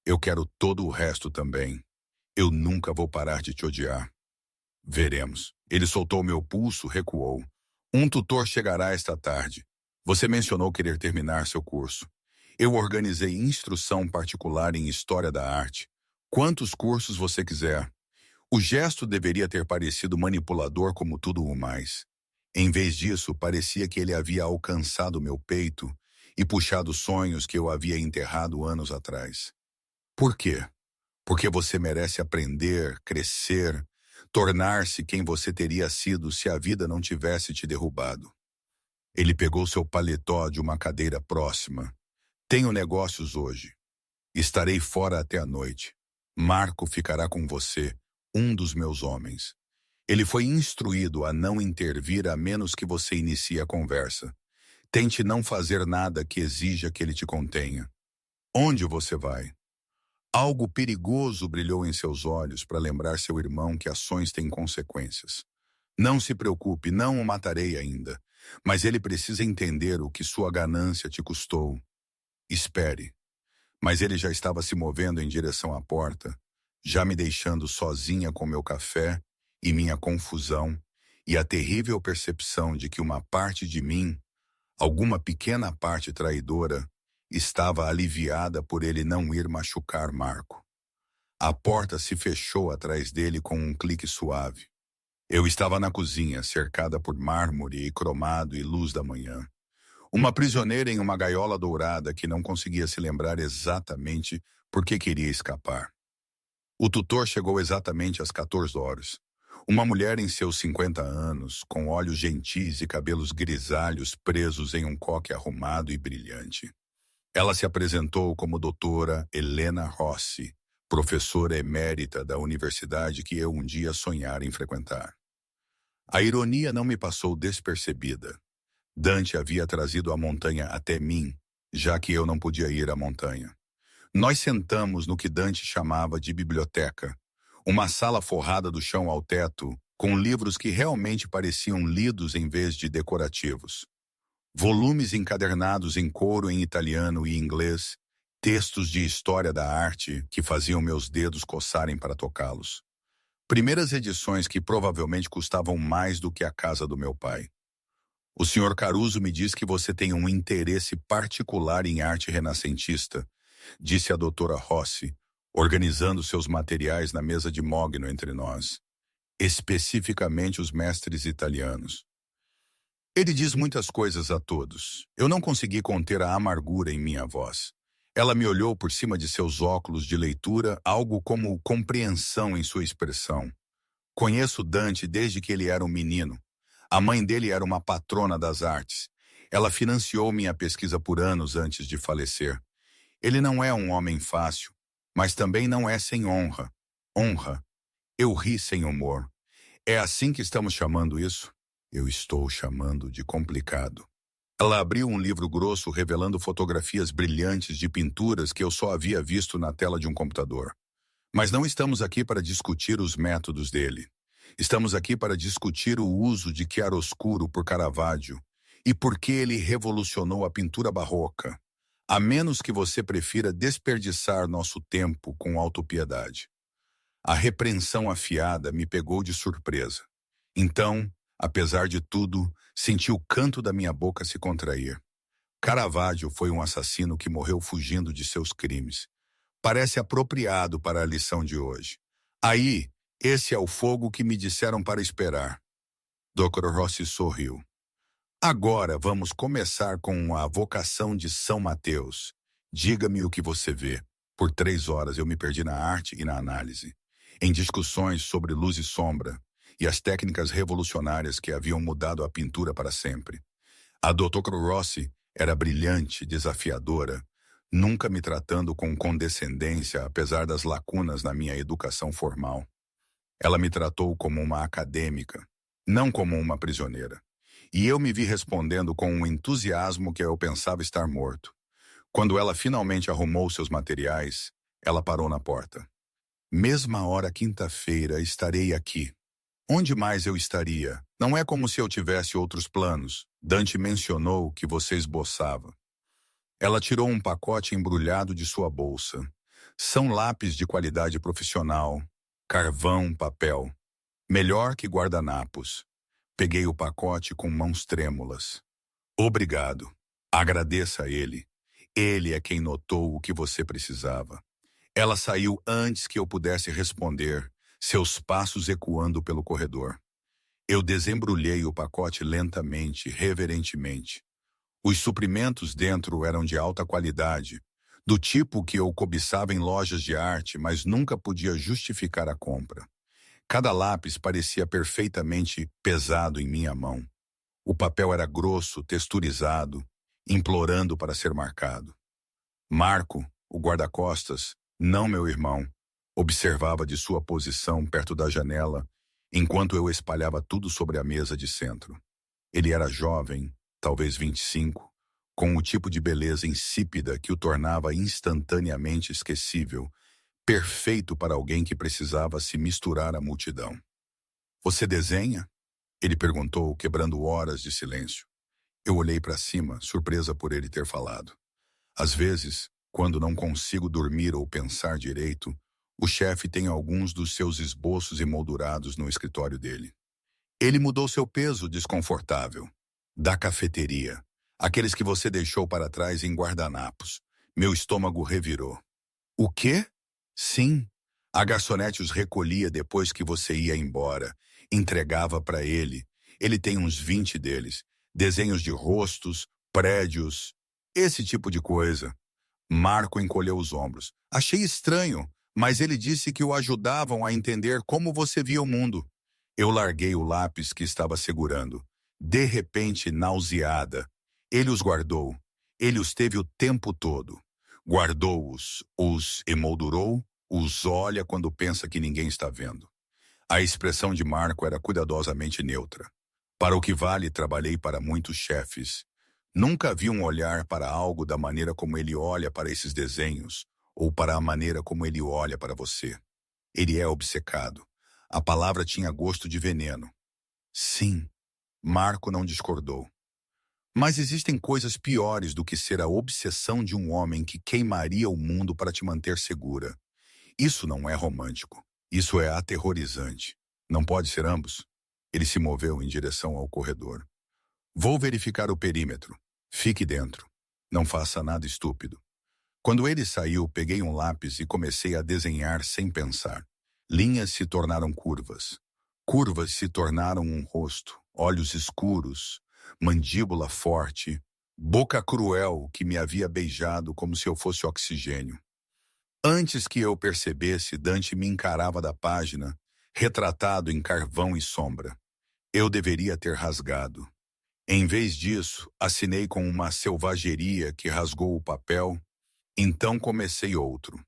eu quero todo o resto também. Eu nunca vou parar de te odiar. Veremos. Ele soltou meu pulso, recuou. Um tutor chegará esta tarde. Você mencionou querer terminar seu curso. Eu organizei instrução particular em História da Arte. Quantos cursos você quiser. O gesto deveria ter parecido manipulador como tudo o mais. Em vez disso, parecia que ele havia alcançado meu peito e puxado sonhos que eu havia enterrado anos atrás. Por quê? Porque você merece aprender, crescer, tornar-se quem você teria sido se a vida não tivesse te derrubado. Ele pegou seu paletó de uma cadeira próxima. Tenho negócios hoje. Estarei fora até a noite. Marco ficará com você, um dos meus homens. Ele foi instruído a não intervir a menos que você inicie a conversa. Tente não fazer nada que exija que ele te contenha. Onde você vai? Algo perigoso brilhou em seus olhos para lembrar seu irmão que ações têm consequências. Não se preocupe, não o matarei ainda, mas ele precisa entender o que sua ganância te custou. Espere. Mas ele já estava se movendo em direção à porta, já me deixando sozinha com meu café e minha confusão e a terrível percepção de que uma parte de mim, alguma pequena parte traidora, estava aliviada por ele não ir machucar Marco. A porta se fechou atrás dele com um clique suave. Eu estava na cozinha, cercada por mármore e cromado e luz da manhã. Uma prisioneira em uma gaiola dourada que não conseguia se lembrar exatamente por que queria escapar. O tutor chegou exatamente às 14 horas. Uma mulher em seus 50 anos, com olhos gentis e cabelos grisalhos presos em um coque arrumado e brilhante. Ela se apresentou como doutora Helena Rossi, professora emérita da universidade que eu um dia sonhara em frequentar. A ironia não me passou despercebida. Dante havia trazido a montanha até mim, já que eu não podia ir à montanha. Nós sentamos no que Dante chamava de biblioteca, uma sala forrada do chão ao teto, com livros que realmente pareciam lidos em vez de decorativos. Volumes encadernados em couro em italiano e inglês, textos de história da arte que faziam meus dedos coçarem para tocá-los. Primeiras edições que provavelmente custavam mais do que a casa do meu pai. O senhor Caruso me diz que você tem um interesse particular em arte renascentista, disse a doutora Rossi, organizando seus materiais na mesa de mogno entre nós, especificamente os mestres italianos. Ele diz muitas coisas a todos. Eu não consegui conter a amargura em minha voz. Ela me olhou por cima de seus óculos de leitura, algo como compreensão em sua expressão. Conheço Dante desde que ele era um menino. A mãe dele era uma patrona das artes. Ela financiou minha pesquisa por anos antes de falecer. Ele não é um homem fácil, mas também não é sem honra. Honra. Eu ri sem humor. É assim que estamos chamando isso? Eu estou chamando de complicado. Ela abriu um livro grosso revelando fotografias brilhantes de pinturas que eu só havia visto na tela de um computador. Mas não estamos aqui para discutir os métodos dele. Estamos aqui para discutir o uso de chiaroscuro por Caravaggio e por que ele revolucionou a pintura barroca, a menos que você prefira desperdiçar nosso tempo com autopiedade. A repreensão afiada me pegou de surpresa. Então, apesar de tudo, senti o canto da minha boca se contrair. Caravaggio foi um assassino que morreu fugindo de seus crimes. Parece apropriado para a lição de hoje. Aí, esse é o fogo que me disseram para esperar. Dr. Rossi sorriu. Agora vamos começar com a vocação de São Mateus. Diga-me o que você vê. Por 3 horas eu me perdi na arte e na análise, em discussões sobre luz e sombra, e as técnicas revolucionárias que haviam mudado a pintura para sempre. A Dr. Rossi era brilhante, desafiadora, nunca me tratando com condescendência, apesar das lacunas na minha educação formal. Ela me tratou como uma acadêmica, não como uma prisioneira. E eu me vi respondendo com um entusiasmo que eu pensava estar morto. Quando ela finalmente arrumou seus materiais, ela parou na porta. Mesma hora quinta-feira estarei aqui. Onde mais eu estaria? Não é como se eu tivesse outros planos. Dante mencionou que você esboçava. Ela tirou um pacote embrulhado de sua bolsa. São lápis de qualidade profissional, carvão, papel. Melhor que guardanapos. Peguei o pacote com mãos trêmulas. Obrigado. Agradeça a ele. Ele é quem notou o que você precisava. Ela saiu antes que eu pudesse responder, seus passos ecoando pelo corredor. Eu desembrulhei o pacote lentamente, reverentemente. Os suprimentos dentro eram de alta qualidade, do tipo que eu cobiçava em lojas de arte, mas nunca podia justificar a compra. Cada lápis parecia perfeitamente pesado em minha mão. O papel era grosso, texturizado, implorando para ser marcado. Marco, o guarda-costas, não meu irmão, observava de sua posição perto da janela, enquanto eu espalhava tudo sobre a mesa de centro. Ele era jovem, talvez 25, com o tipo de beleza insípida que o tornava instantaneamente esquecível, perfeito para alguém que precisava se misturar à multidão. Você desenha? Ele perguntou, quebrando horas de silêncio. Eu olhei para cima, surpresa por ele ter falado. Às vezes, quando não consigo dormir ou pensar direito, o chefe tem alguns dos seus esboços emoldurados no escritório dele. Ele mudou seu peso desconfortável. Da cafeteria. Aqueles que você deixou para trás em guardanapos. Meu estômago revirou. O quê? Sim. A garçonete os recolhia depois que você ia embora. Entregava para ele. Ele tem uns 20 deles. Desenhos de rostos, prédios, esse tipo de coisa. Marco encolheu os ombros. Achei estranho, mas ele disse que o ajudavam a entender como você via o mundo. Eu larguei o lápis que estava segurando. De repente, nauseada. Ele os guardou. Ele os teve o tempo todo. Guardou-os, os emoldurou, os olha quando pensa que ninguém está vendo. A expressão de Marco era cuidadosamente neutra. Para o que vale, trabalhei para muitos chefes. Nunca vi um olhar para algo da maneira como ele olha para esses desenhos, ou para a maneira como ele olha para você. Ele é obcecado. A palavra tinha gosto de veneno. Sim, Marco não discordou. Mas existem coisas piores do que ser a obsessão de um homem que queimaria o mundo para te manter segura. Isso não é romântico. Isso é aterrorizante. Não pode ser ambos? Ele se moveu em direção ao corredor. Vou verificar o perímetro. Fique dentro. Não faça nada estúpido. Quando ele saiu, peguei um lápis e comecei a desenhar sem pensar. Linhas se tornaram curvas. Curvas se tornaram um rosto, olhos escuros, mandíbula forte, boca cruel que me havia beijado como se eu fosse oxigênio. Antes que eu percebesse, Dante me encarava da página, retratado em carvão e sombra. Eu deveria ter rasgado. Em vez disso, assinei com uma selvageria que rasgou o papel. Então comecei outro.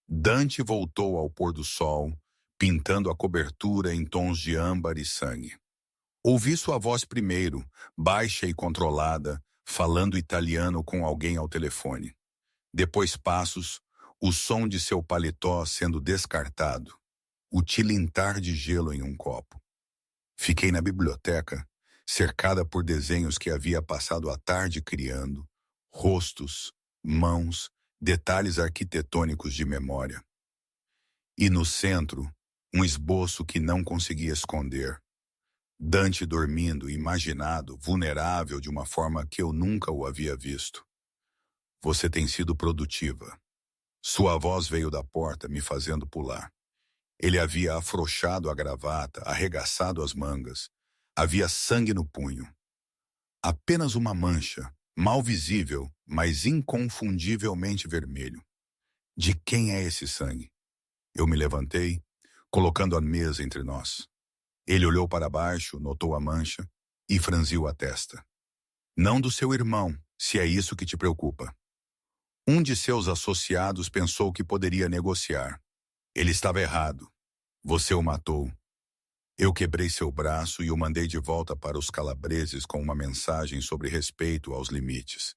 Dante voltou ao pôr do sol, pintando a cobertura em tons de âmbar e sangue. Ouvi sua voz primeiro, baixa e controlada, falando italiano com alguém ao telefone. Depois passos, o som de seu paletó sendo descartado, o tilintar de gelo em um copo. Fiquei na biblioteca, cercada por desenhos que havia passado a tarde criando, rostos, mãos, detalhes arquitetônicos de memória. E no centro, um esboço que não conseguia esconder. Dante dormindo, imaginado, vulnerável de uma forma que eu nunca o havia visto. Você tem sido produtiva. Sua voz veio da porta, me fazendo pular. Ele havia afrouxado a gravata, arregaçado as mangas. Havia sangue no punho. Apenas uma mancha, mal visível, mas inconfundivelmente vermelho. De quem é esse sangue? Eu me levantei, colocando a mesa entre nós. Ele olhou para baixo, notou a mancha e franziu a testa. Não do seu irmão, se é isso que te preocupa. Um de seus associados pensou que poderia negociar. Ele estava errado. Você o matou. Eu quebrei seu braço e o mandei de volta para os calabreses com uma mensagem sobre respeito aos limites.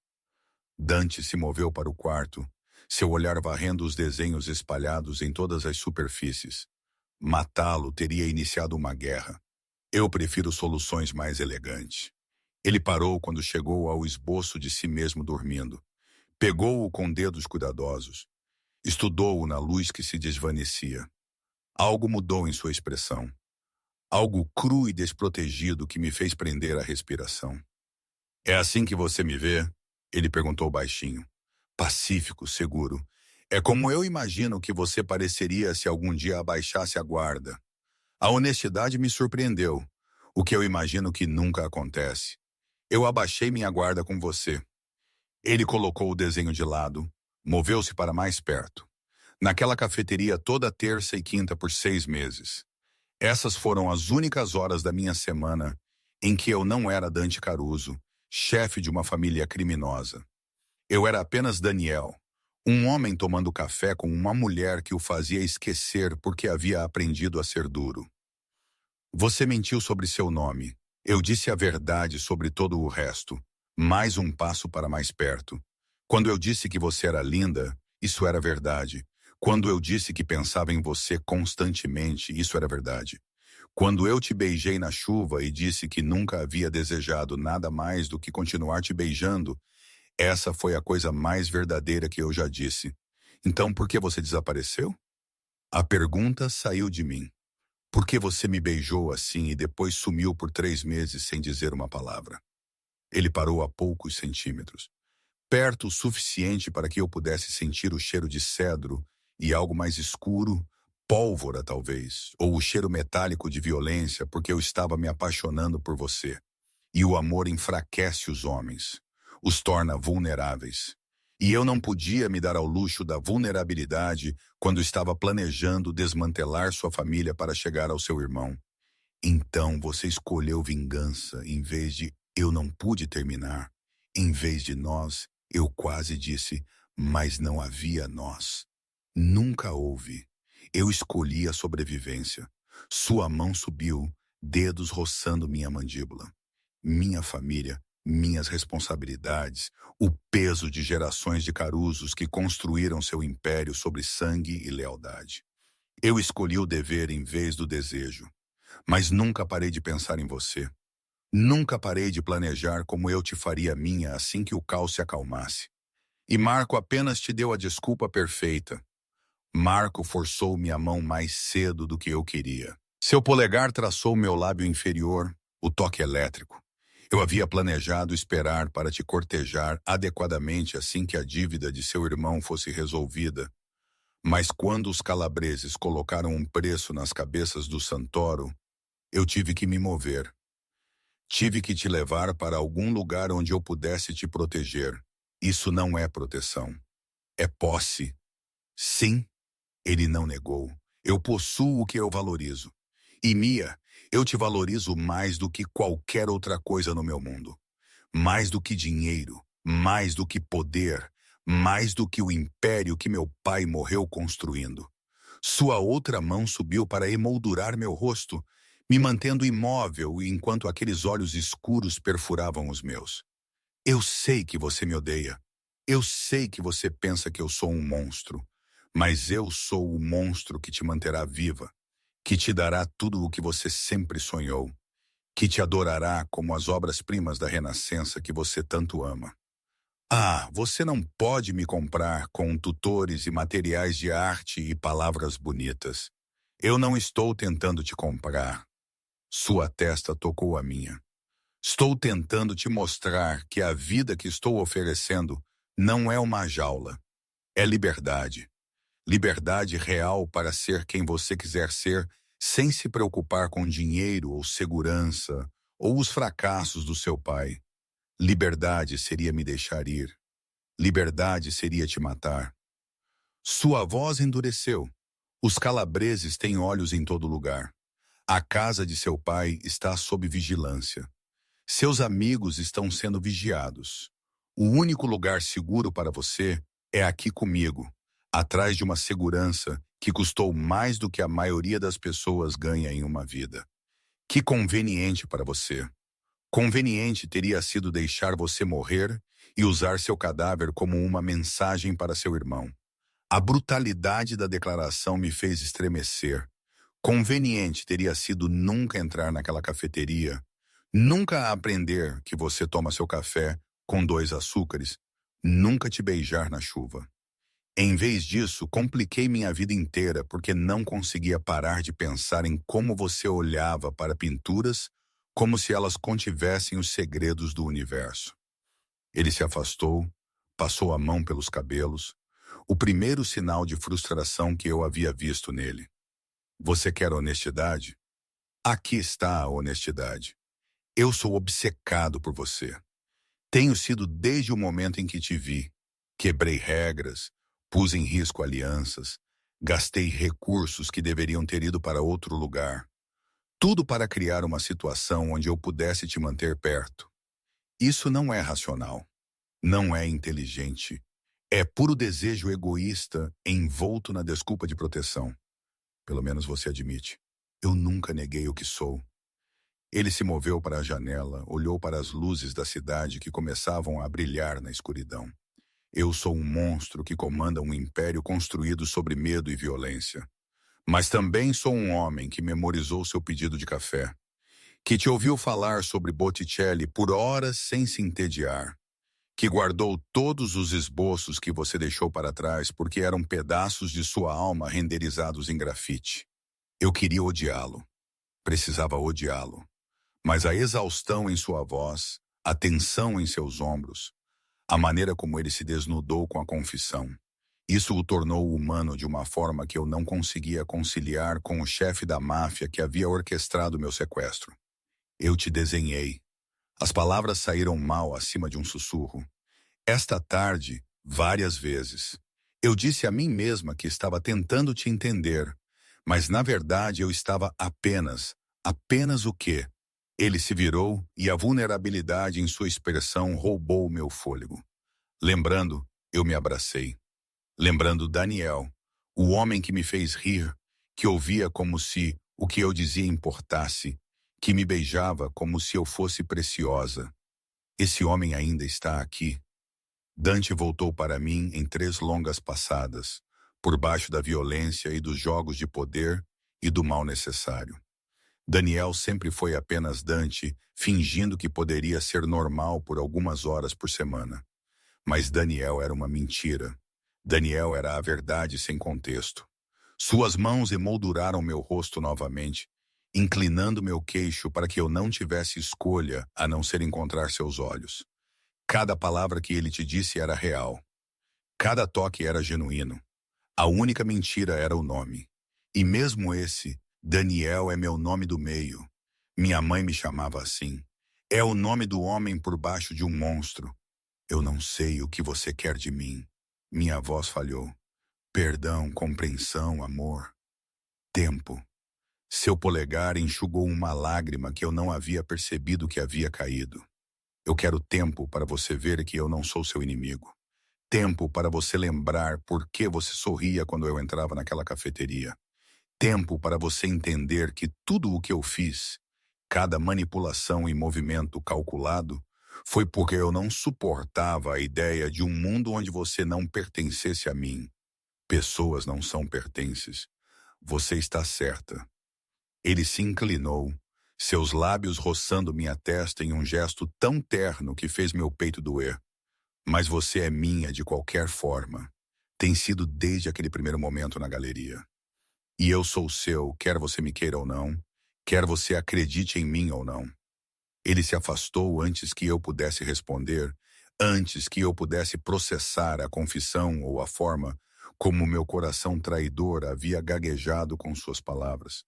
Dante se moveu para o quarto, seu olhar varrendo os desenhos espalhados em todas as superfícies. Matá-lo teria iniciado uma guerra. Eu prefiro soluções mais elegantes. Ele parou quando chegou ao esboço de si mesmo dormindo. Pegou-o com dedos cuidadosos. Estudou-o na luz que se desvanecia. Algo mudou em sua expressão. Algo cru e desprotegido que me fez prender a respiração. É assim que você me vê? Ele perguntou baixinho. Pacífico, seguro. É como eu imagino que você pareceria se algum dia abaixasse a guarda. A honestidade me surpreendeu, o que eu imagino que nunca acontece. Eu abaixei minha guarda com você. Ele colocou o desenho de lado, moveu-se para mais perto. Naquela cafeteria toda terça e quinta por 6 meses. Essas foram as únicas horas da minha semana em que eu não era Dante Caruso, chefe de uma família criminosa. Eu era apenas Daniel, um homem tomando café com uma mulher que o fazia esquecer porque havia aprendido a ser duro. Você mentiu sobre seu nome. Eu disse a verdade sobre todo o resto. Mais um passo para mais perto. Quando eu disse que você era linda, isso era verdade. Quando eu disse que pensava em você constantemente, isso era verdade. Quando eu te beijei na chuva e disse que nunca havia desejado nada mais do que continuar te beijando, essa foi a coisa mais verdadeira que eu já disse. Então por que você desapareceu? A pergunta saiu de mim. Por que você me beijou assim e depois sumiu por 3 meses sem dizer uma palavra? Ele parou a poucos centímetros. Perto o suficiente para que eu pudesse sentir o cheiro de cedro e algo mais escuro, pólvora talvez, ou o cheiro metálico de violência porque eu estava me apaixonando por você. E o amor enfraquece os homens, os torna vulneráveis. E eu não podia me dar ao luxo da vulnerabilidade quando estava planejando desmantelar sua família para chegar ao seu irmão. Então você escolheu vingança em vez de eu não pude terminar. Em vez de nós, eu quase disse, mas não havia nós. Nunca houve. Eu escolhi a sobrevivência. Sua mão subiu, dedos roçando minha mandíbula. Minha família, minhas responsabilidades, o peso de gerações de Carusos que construíram seu império sobre sangue e lealdade. Eu escolhi o dever em vez do desejo. Mas nunca parei de pensar em você. Nunca parei de planejar como eu te faria minha assim que o caos se acalmasse. E Marco apenas te deu a desculpa perfeita. Marco forçou minha mão mais cedo do que eu queria. Seu polegar traçou meu lábio inferior, o toque elétrico. Eu havia planejado esperar para te cortejar adequadamente assim que a dívida de seu irmão fosse resolvida. Mas quando os calabreses colocaram um preço nas cabeças do Santoro, eu tive que me mover. Tive que te levar para algum lugar onde eu pudesse te proteger. Isso não é proteção. É posse. Sim, ele não negou. Eu possuo o que eu valorizo. E Mia, eu te valorizo mais do que qualquer outra coisa no meu mundo. Mais do que dinheiro, mais do que poder, mais do que o império que meu pai morreu construindo. Sua outra mão subiu para emoldurar meu rosto, me mantendo imóvel enquanto aqueles olhos escuros perfuravam os meus. Eu sei que você me odeia. Eu sei que você pensa que eu sou um monstro. Mas eu sou o monstro que te manterá viva, que te dará tudo o que você sempre sonhou, que te adorará como as obras-primas da Renascença que você tanto ama. Ah, você não pode me comprar com tutores e materiais de arte e palavras bonitas. Eu não estou tentando te comprar. Sua testa tocou a minha. Estou tentando te mostrar que a vida que estou oferecendo não é uma jaula. É liberdade. Liberdade real para ser quem você quiser ser, sem se preocupar com dinheiro ou segurança, ou os fracassos do seu pai. Liberdade seria me deixar ir. Liberdade seria te matar. Sua voz endureceu. Os calabreses têm olhos em todo lugar. A casa de seu pai está sob vigilância. Seus amigos estão sendo vigiados. O único lugar seguro para você é aqui comigo, atrás de uma segurança que custou mais do que a maioria das pessoas ganha em uma vida. Que conveniente para você. Conveniente teria sido deixar você morrer e usar seu cadáver como uma mensagem para seu irmão. A brutalidade da declaração me fez estremecer. Conveniente teria sido nunca entrar naquela cafeteria, nunca aprender que você toma seu café com 2 açúcares, nunca te beijar na chuva. Em vez disso, compliquei minha vida inteira porque não conseguia parar de pensar em como você olhava para pinturas como se elas contivessem os segredos do universo. Ele se afastou, passou a mão pelos cabelos, o primeiro sinal de frustração que eu havia visto nele. Você quer honestidade? Aqui está a honestidade. Eu sou obcecado por você. Tenho sido desde o momento em que te vi. Quebrei regras, pus em risco alianças, gastei recursos que deveriam ter ido para outro lugar. Tudo para criar uma situação onde eu pudesse te manter perto. Isso não é racional. Não é inteligente. É puro desejo egoísta envolto na desculpa de proteção. Pelo menos você admite. Eu nunca neguei o que sou. Ele se moveu para a janela, olhou para as luzes da cidade que começavam a brilhar na escuridão. Eu sou um monstro que comanda um império construído sobre medo e violência. Mas também sou um homem que memorizou seu pedido de café, que te ouviu falar sobre Botticelli por horas sem se entediar, que guardou todos os esboços que você deixou para trás porque eram pedaços de sua alma renderizados em grafite. Eu queria odiá-lo. Precisava odiá-lo. Mas a exaustão em sua voz, a tensão em seus ombros, a maneira como ele se desnudou com a confissão, isso o tornou humano de uma forma que eu não conseguia conciliar com o chefe da máfia que havia orquestrado meu sequestro. Eu te desenhei. As palavras saíram mal acima de um sussurro. Esta tarde, várias vezes. Eu disse a mim mesma que estava tentando te entender, mas na verdade eu estava apenas o quê? Ele se virou e a vulnerabilidade em sua expressão roubou meu fôlego. Lembrando, eu me abracei. Lembrando Daniel, o homem que me fez rir, que ouvia como se o que eu dizia importasse, que me beijava como se eu fosse preciosa. Esse homem ainda está aqui. Dante voltou para mim em 3 longas passadas, por baixo da violência e dos jogos de poder e do mal necessário. Daniel sempre foi apenas Dante, fingindo que poderia ser normal por algumas horas por semana. Mas Daniel era uma mentira. Daniel era a verdade sem contexto. Suas mãos emolduraram meu rosto novamente, inclinando meu queixo para que eu não tivesse escolha a não ser encontrar seus olhos. Cada palavra que ele te disse era real. Cada toque era genuíno. A única mentira era o nome. E mesmo esse, Daniel é meu nome do meio. Minha mãe me chamava assim. É o nome do homem por baixo de um monstro. Eu não sei o que você quer de mim. Minha voz falhou. Perdão, compreensão, amor. Tempo. Seu polegar enxugou uma lágrima que eu não havia percebido que havia caído. Eu quero tempo para você ver que eu não sou seu inimigo. Tempo para você lembrar por que você sorria quando eu entrava naquela cafeteria. Tempo para você entender que tudo o que eu fiz, cada manipulação e movimento calculado, foi porque eu não suportava a ideia de um mundo onde você não pertencesse a mim. Pessoas não são pertences. Você está certa. Ele se inclinou, seus lábios roçando minha testa em um gesto tão terno que fez meu peito doer. Mas você é minha de qualquer forma. Tem sido desde aquele primeiro momento na galeria. E eu sou seu, quer você me queira ou não, quer você acredite em mim ou não. Ele se afastou antes que eu pudesse responder, antes que eu pudesse processar a confissão ou a forma como meu coração traidor havia gaguejado com suas palavras.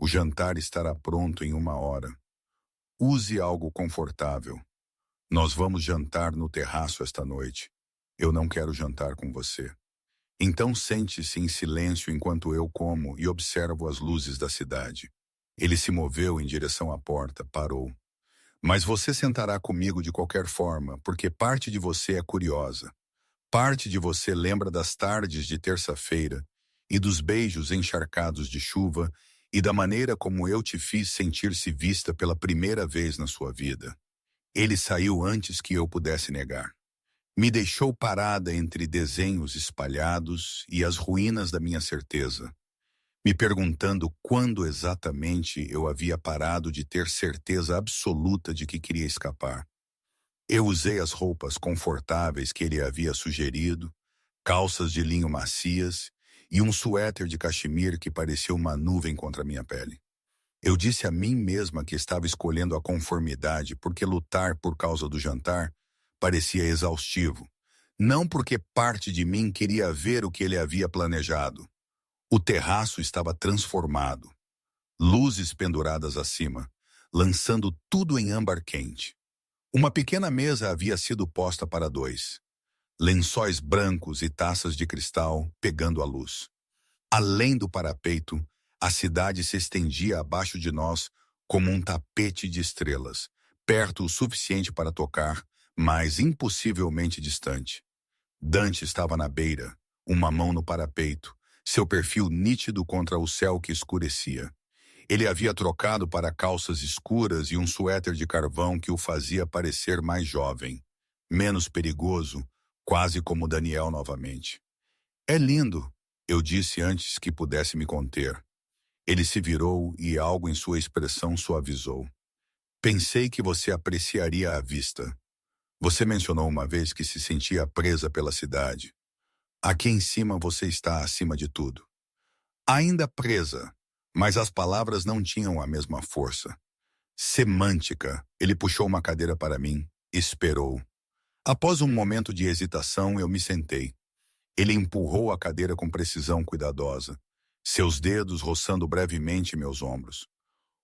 O jantar estará pronto em 1 hora. Use algo confortável. Nós vamos jantar no terraço esta noite. Eu não quero jantar com você. Então sente-se em silêncio enquanto eu como e observo as luzes da cidade. Ele se moveu em direção à porta, parou. Mas você sentará comigo de qualquer forma, porque parte de você é curiosa. Parte de você lembra das tardes de terça-feira e dos beijos encharcados de chuva e da maneira como eu te fiz sentir-se vista pela primeira vez na sua vida. Ele saiu antes que eu pudesse negar. Me deixou parada entre desenhos espalhados e as ruínas da minha certeza, me perguntando quando exatamente eu havia parado de ter certeza absoluta de que queria escapar. Eu usei as roupas confortáveis que ele havia sugerido, calças de linho macias e um suéter de cachemir que parecia uma nuvem contra minha pele. Eu disse a mim mesma que estava escolhendo a conformidade porque lutar por causa do jantar parecia exaustivo, não porque parte de mim queria ver o que ele havia planejado. O terraço estava transformado, luzes penduradas acima, lançando tudo em âmbar quente. Uma pequena mesa havia sido posta para 2, lençóis brancos e taças de cristal pegando a luz. Além do parapeito, a cidade se estendia abaixo de nós como um tapete de estrelas, perto o suficiente para tocar, mas impossivelmente distante. Dante estava na beira, uma mão no parapeito, seu perfil nítido contra o céu que escurecia. Ele havia trocado para calças escuras e um suéter de carvão que o fazia parecer mais jovem, menos perigoso, quase como Daniel novamente. É lindo, eu disse antes que pudesse me conter. Ele se virou e algo em sua expressão suavizou. Pensei que você apreciaria a vista. Você mencionou uma vez que se sentia presa pela cidade. Aqui em cima você está acima de tudo. Ainda presa, mas as palavras não tinham a mesma força. Semântica, ele puxou uma cadeira para mim, esperou. Após um momento de hesitação, eu me sentei. Ele empurrou a cadeira com precisão cuidadosa, seus dedos roçando brevemente meus ombros.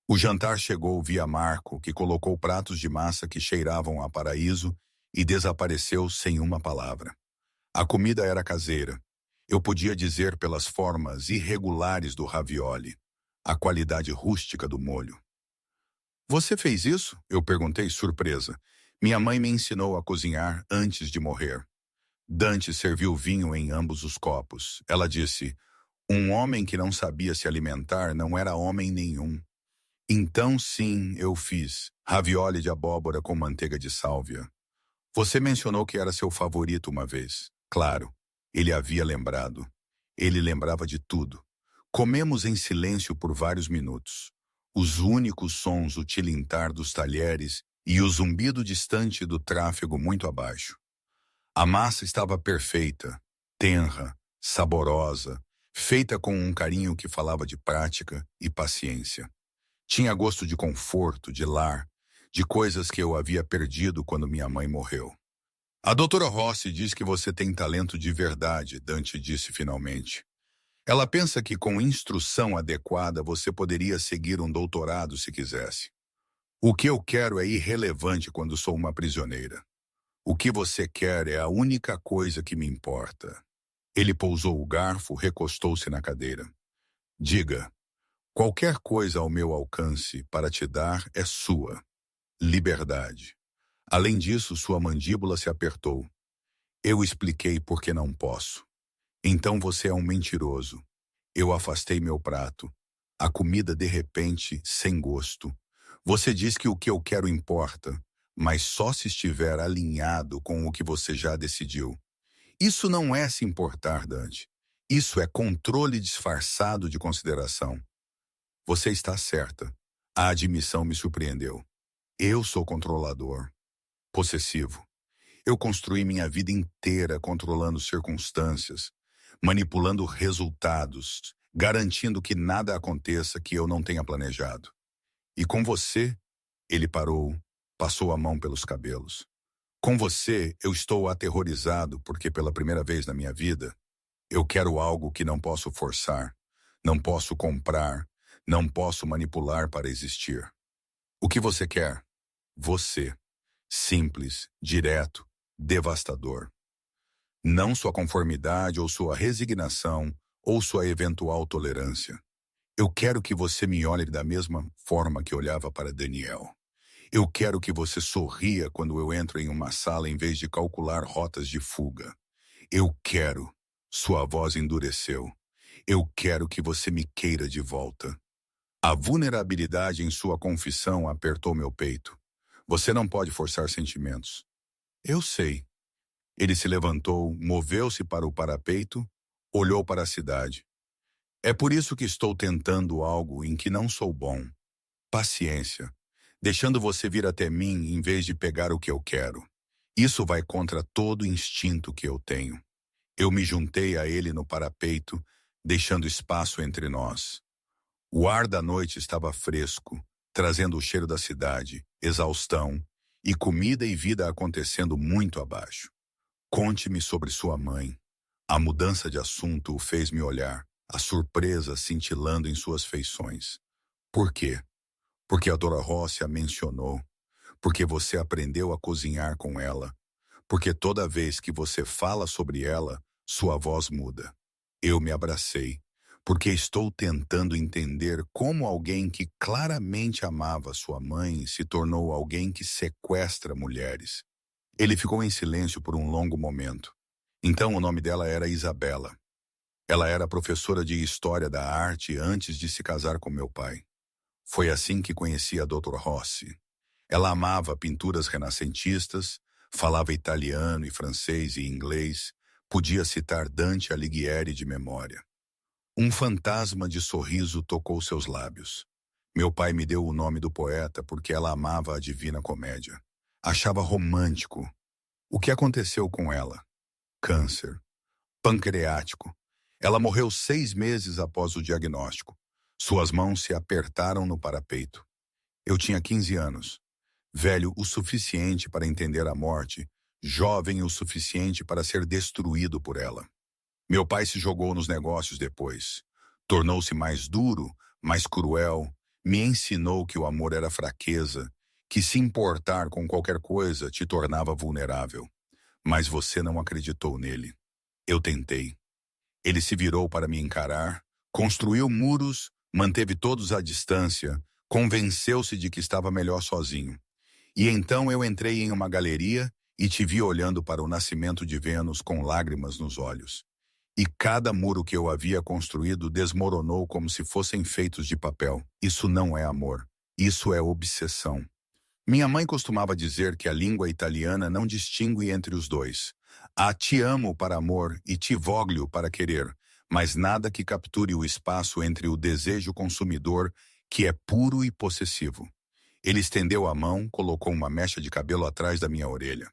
O jantar chegou via Marco, que colocou pratos de massa que cheiravam a paraíso e desapareceu sem uma palavra. A comida era caseira. Eu podia dizer pelas formas irregulares do ravioli, a qualidade rústica do molho. Você fez isso? Eu perguntei, surpresa. Minha mãe me ensinou a cozinhar antes de morrer. Dante serviu vinho em ambos os copos. Ela disse, um homem que não sabia se alimentar não era homem nenhum. Então sim, eu fiz. Ravioli de abóbora com manteiga de sálvia. Você mencionou que era seu favorito uma vez. Claro, ele havia lembrado. Ele lembrava de tudo. Comemos em silêncio por vários minutos. Os únicos sons, o tilintar dos talheres e o zumbido distante do tráfego muito abaixo. A massa estava perfeita, tenra, saborosa, feita com um carinho que falava de prática e paciência. Tinha gosto de conforto, de lar, de coisas que eu havia perdido quando minha mãe morreu. A doutora Rossi diz que você tem talento de verdade, Dante disse finalmente. Ela pensa que com instrução adequada você poderia seguir um doutorado se quisesse. O que eu quero é irrelevante quando sou uma prisioneira. O que você quer é a única coisa que me importa. Ele pousou o garfo, recostou-se na cadeira. Diga, qualquer coisa ao meu alcance para te dar é sua. Liberdade. Além disso, sua mandíbula se apertou. Eu expliquei por que não posso. Então você é um mentiroso. Eu afastei meu prato. A comida de repente, sem gosto. Você diz que o que eu quero importa, mas só se estiver alinhado com o que você já decidiu. Isso não é se importar, Dante. Isso é controle disfarçado de consideração. Você está certa. A admissão me surpreendeu. Eu sou controlador, possessivo. Eu construí minha vida inteira controlando circunstâncias, manipulando resultados, garantindo que nada aconteça que eu não tenha planejado. E com você, ele parou, passou a mão pelos cabelos. Com você, eu estou aterrorizado porque pela primeira vez na minha vida, eu quero algo que não posso forçar, não posso comprar, não posso manipular para existir. O que você quer? Você. Simples, direto, devastador. Não sua conformidade ou sua resignação ou sua eventual tolerância. Eu quero que você me olhe da mesma forma que olhava para Daniel. Eu quero que você sorria quando eu entro em uma sala em vez de calcular rotas de fuga. Eu quero. Sua voz endureceu. Eu quero que você me queira de volta. A vulnerabilidade em sua confissão apertou meu peito. Você não pode forçar sentimentos. Eu sei. Ele se levantou, moveu-se para o parapeito, olhou para a cidade. É por isso que estou tentando algo em que não sou bom. Paciência. Deixando você vir até mim em vez de pegar o que eu quero. Isso vai contra todo instinto que eu tenho. Eu me juntei a ele no parapeito, deixando espaço entre nós. O ar da noite estava fresco, trazendo o cheiro da cidade, exaustão, e comida e vida acontecendo muito abaixo. Conte-me sobre sua mãe. A mudança de assunto o fez me olhar, a surpresa cintilando em suas feições. Por quê? Porque a Dora Rossi a mencionou. Porque você aprendeu a cozinhar com ela. Porque toda vez que você fala sobre ela, sua voz muda. Eu me abracei, porque estou tentando entender como alguém que claramente amava sua mãe se tornou alguém que sequestra mulheres. Ele ficou em silêncio por um longo momento. Então o nome dela era Isabela. Ela era professora de História da Arte antes de se casar com meu pai. Foi assim que conheci a Dra. Rossi. Ela amava pinturas renascentistas, falava italiano e francês e inglês, podia citar Dante Alighieri de memória. Um fantasma de sorriso tocou seus lábios. Meu pai me deu o nome do poeta porque ela amava a Divina Comédia. Achava romântico. O que aconteceu com ela? Câncer. Pancreático. Ela morreu 6 meses após o diagnóstico. Suas mãos se apertaram no parapeito. Eu tinha 15 anos. Velho o suficiente para entender a morte, jovem o suficiente para ser destruído por ela. Meu pai se jogou nos negócios depois. Tornou-se mais duro, mais cruel, me ensinou que o amor era fraqueza, que se importar com qualquer coisa te tornava vulnerável. Mas você não acreditou nele. Eu tentei. Ele se virou para me encarar, construiu muros, manteve todos à distância, convenceu-se de que estava melhor sozinho. E então eu entrei em uma galeria e te vi olhando para o nascimento de Vênus com lágrimas nos olhos. E cada muro que eu havia construído desmoronou como se fossem feitos de papel. Isso não é amor. Isso é obsessão. Minha mãe costumava dizer que a língua italiana não distingue entre os dois. Há te amo para amor e ti voglio para querer, mas nada que capture o espaço entre o desejo consumidor, que é puro e possessivo. Ele estendeu a mão, colocou uma mecha de cabelo atrás da minha orelha.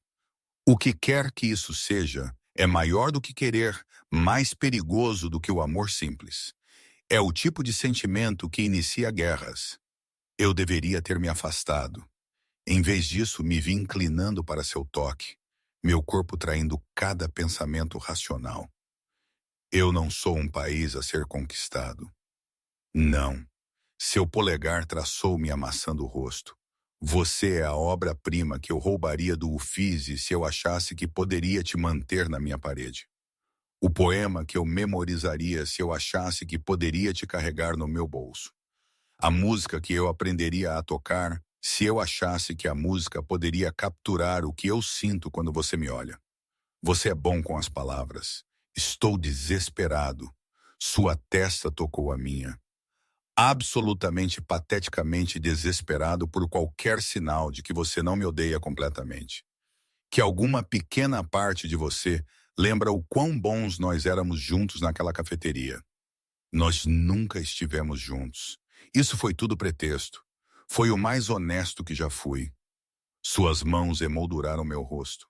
O que quer que isso seja, é maior do que querer, mais perigoso do que o amor simples. É o tipo de sentimento que inicia guerras. Eu deveria ter me afastado. Em vez disso, me vi inclinando para seu toque, meu corpo traindo cada pensamento racional. Eu não sou um país a ser conquistado. Não. Seu polegar traçou me amassando o rosto. Você é a obra-prima que eu roubaria do Uffizi se eu achasse que poderia te manter na minha parede. O poema que eu memorizaria se eu achasse que poderia te carregar no meu bolso. A música que eu aprenderia a tocar se eu achasse que a música poderia capturar o que eu sinto quando você me olha. Você é bom com as palavras. Estou desesperado. Sua testa tocou a minha. Absolutamente pateticamente desesperado por qualquer sinal de que você não me odeia completamente. Que alguma pequena parte de você lembra o quão bons nós éramos juntos naquela cafeteria. Nós nunca estivemos juntos. Isso foi tudo pretexto. Foi o mais honesto que já fui. Suas mãos emolduraram meu rosto.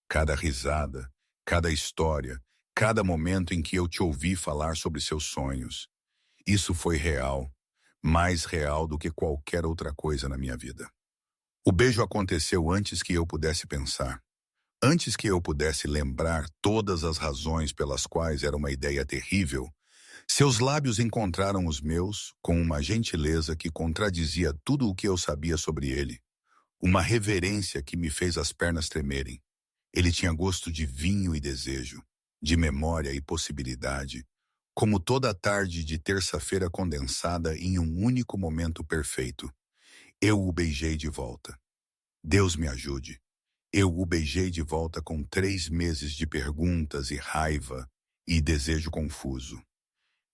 Cada risada, cada história, cada momento em que eu te ouvi falar sobre seus sonhos. Isso foi real, mais real do que qualquer outra coisa na minha vida. O beijo aconteceu antes que eu pudesse pensar. Antes que eu pudesse lembrar todas as razões pelas quais era uma ideia terrível, seus lábios encontraram os meus com uma gentileza que contradizia tudo o que eu sabia sobre ele. Uma reverência que me fez as pernas tremerem. Ele tinha gosto de vinho e desejo, de memória e possibilidade, como toda a tarde de terça-feira condensada em um único momento perfeito. Eu o beijei de volta. Deus me ajude. Eu o beijei de volta com 3 meses de perguntas e raiva e desejo confuso.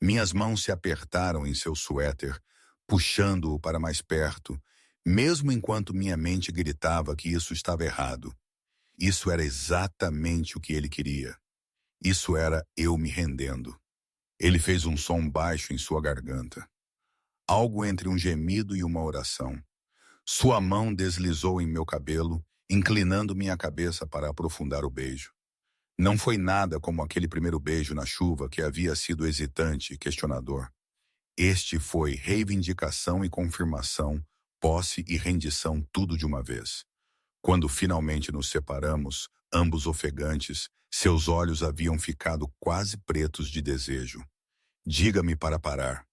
Minhas mãos se apertaram em seu suéter, puxando-o para mais perto, mesmo enquanto minha mente gritava que isso estava errado. Isso era exatamente o que ele queria. Isso era eu me rendendo. Ele fez um som baixo em sua garganta. Algo entre um gemido e uma oração. Sua mão deslizou em meu cabelo, inclinando minha cabeça para aprofundar o beijo. Não foi nada como aquele primeiro beijo na chuva que havia sido hesitante e questionador. Este foi reivindicação e confirmação, posse e rendição tudo de uma vez. Quando finalmente nos separamos, ambos ofegantes, seus olhos haviam ficado quase pretos de desejo. Diga-me para parar.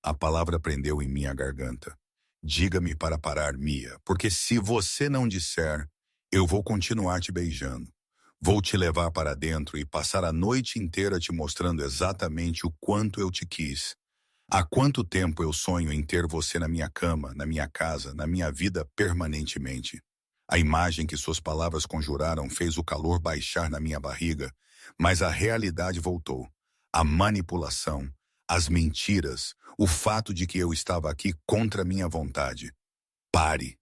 A palavra prendeu em minha garganta. Diga-me para parar, Mia, porque se você não disser, eu vou continuar te beijando. Vou te levar para dentro e passar a noite inteira te mostrando exatamente o quanto eu te quis. Há quanto tempo eu sonho em ter você na minha cama, na minha casa, na minha vida permanentemente. A imagem que suas palavras conjuraram fez o calor baixar na minha barriga, mas a realidade voltou. A manipulação, as mentiras, o fato de que eu estava aqui contra minha vontade. Pare.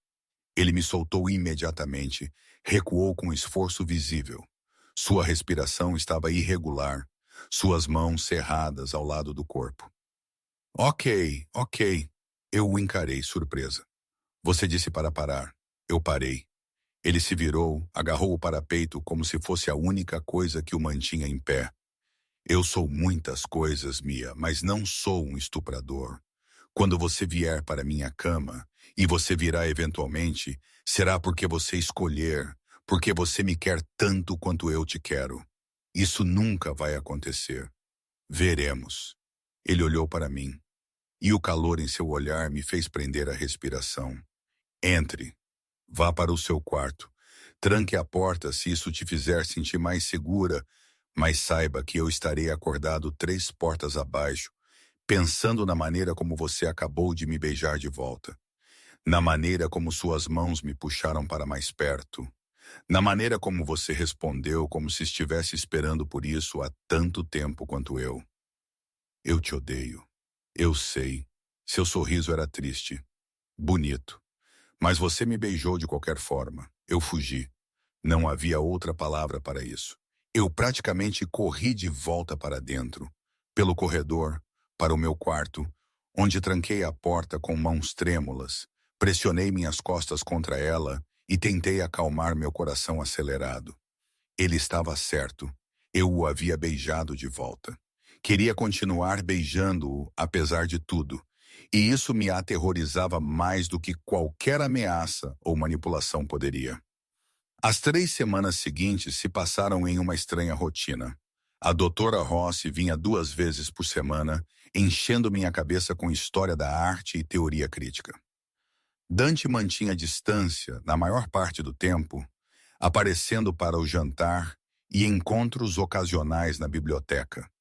Ele me soltou imediatamente, recuou com esforço visível. Sua respiração estava irregular, suas mãos cerradas ao lado do corpo. Ok. Eu o encarei, surpresa. Você disse para parar. Eu parei. Ele se virou, agarrou o parapeito como se fosse a única coisa que o mantinha em pé. Eu sou muitas coisas, Mia, mas não sou um estuprador. Quando você vier para minha cama, e você virá eventualmente, será porque você escolher, porque você me quer tanto quanto eu te quero. Isso nunca vai acontecer. Veremos. Ele olhou para mim, e o calor em seu olhar me fez prender a respiração. Entre. Vá para o seu quarto. Tranque a porta se isso te fizer sentir mais segura, mas saiba que eu estarei acordado 3 portas abaixo, pensando na maneira como você acabou de me beijar de volta. Na maneira como suas mãos me puxaram para mais perto. Na maneira como você respondeu como se estivesse esperando por isso há tanto tempo quanto eu. Eu te odeio. Eu sei. Seu sorriso era triste. Bonito. Mas você me beijou de qualquer forma. Eu fugi. Não havia outra palavra para isso. Eu praticamente corri de volta para dentro, pelo corredor, para o meu quarto, onde tranquei a porta com mãos trêmulas, pressionei minhas costas contra ela e tentei acalmar meu coração acelerado. Ele estava certo. Eu o havia beijado de volta. Queria continuar beijando-o, apesar de tudo. E isso me aterrorizava mais do que qualquer ameaça ou manipulação poderia. As 3 semanas seguintes se passaram em uma estranha rotina. A doutora Rossi vinha 2 vezes por semana, enchendo minha cabeça com história da arte e teoria crítica. Dante mantinha distância, na maior parte do tempo, aparecendo para o jantar e encontros ocasionais na biblioteca,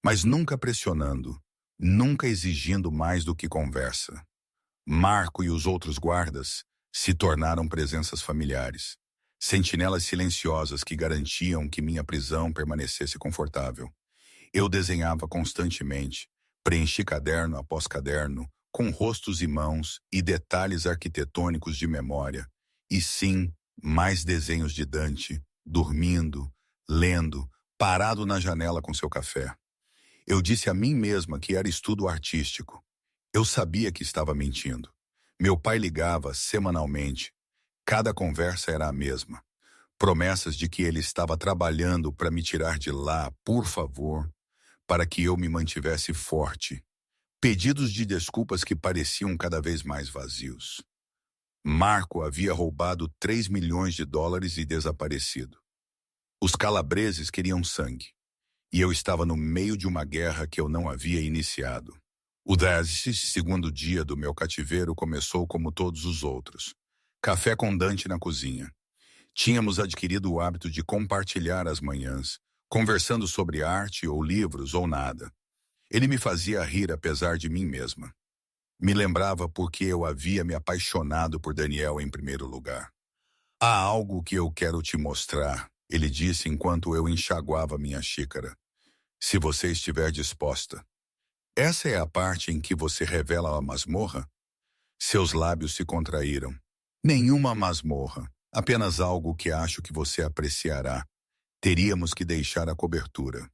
mas nunca pressionando, nunca exigindo mais do que conversa. Marco e os outros guardas se tornaram presenças familiares, sentinelas silenciosas que garantiam que minha prisão permanecesse confortável. Eu desenhava constantemente, preenchi caderno após caderno, com rostos e mãos e detalhes arquitetônicos de memória, e sim, mais desenhos de Dante, dormindo, lendo, parado na janela com seu café. Eu disse a mim mesma que era estudo artístico. Eu sabia que estava mentindo. Meu pai ligava semanalmente. Cada conversa era a mesma. Promessas de que ele estava trabalhando para me tirar de lá, por favor, para que eu me mantivesse forte. Pedidos de desculpas que pareciam cada vez mais vazios. Marco havia roubado 3 milhões de dólares e desaparecido. Os calabreses queriam sangue. E eu estava no meio de uma guerra que eu não havia iniciado. O 12º dia do meu cativeiro começou como todos os outros. Café com Dante na cozinha. Tínhamos adquirido o hábito de compartilhar as manhãs, conversando sobre arte ou livros ou nada. Ele me fazia rir apesar de mim mesma. Me lembrava porque eu havia me apaixonado por Daniel em primeiro lugar. Há algo que eu quero te mostrar, ele disse enquanto eu enxaguava minha xícara. Se você estiver disposta. Essa é a parte em que você revela a masmorra? Seus lábios se contraíram. Nenhuma masmorra, apenas algo que acho que você apreciará. Teríamos que deixar a cobertura.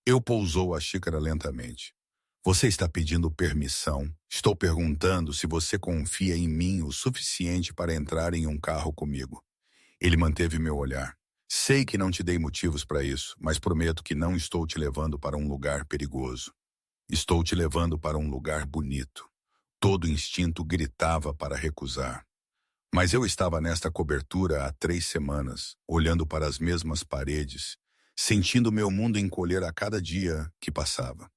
Eu pousou a xícara lentamente. Você está pedindo permissão. Estou perguntando se você confia em mim o suficiente para entrar em um carro comigo. Ele manteve meu olhar. Sei que não te dei motivos para isso, mas prometo que não estou te levando para um lugar perigoso. Estou te levando para um lugar bonito. Todo instinto gritava para recusar. Mas eu estava nesta cobertura há 3 semanas, olhando para as mesmas paredes, sentindo meu mundo encolher a cada dia que passava.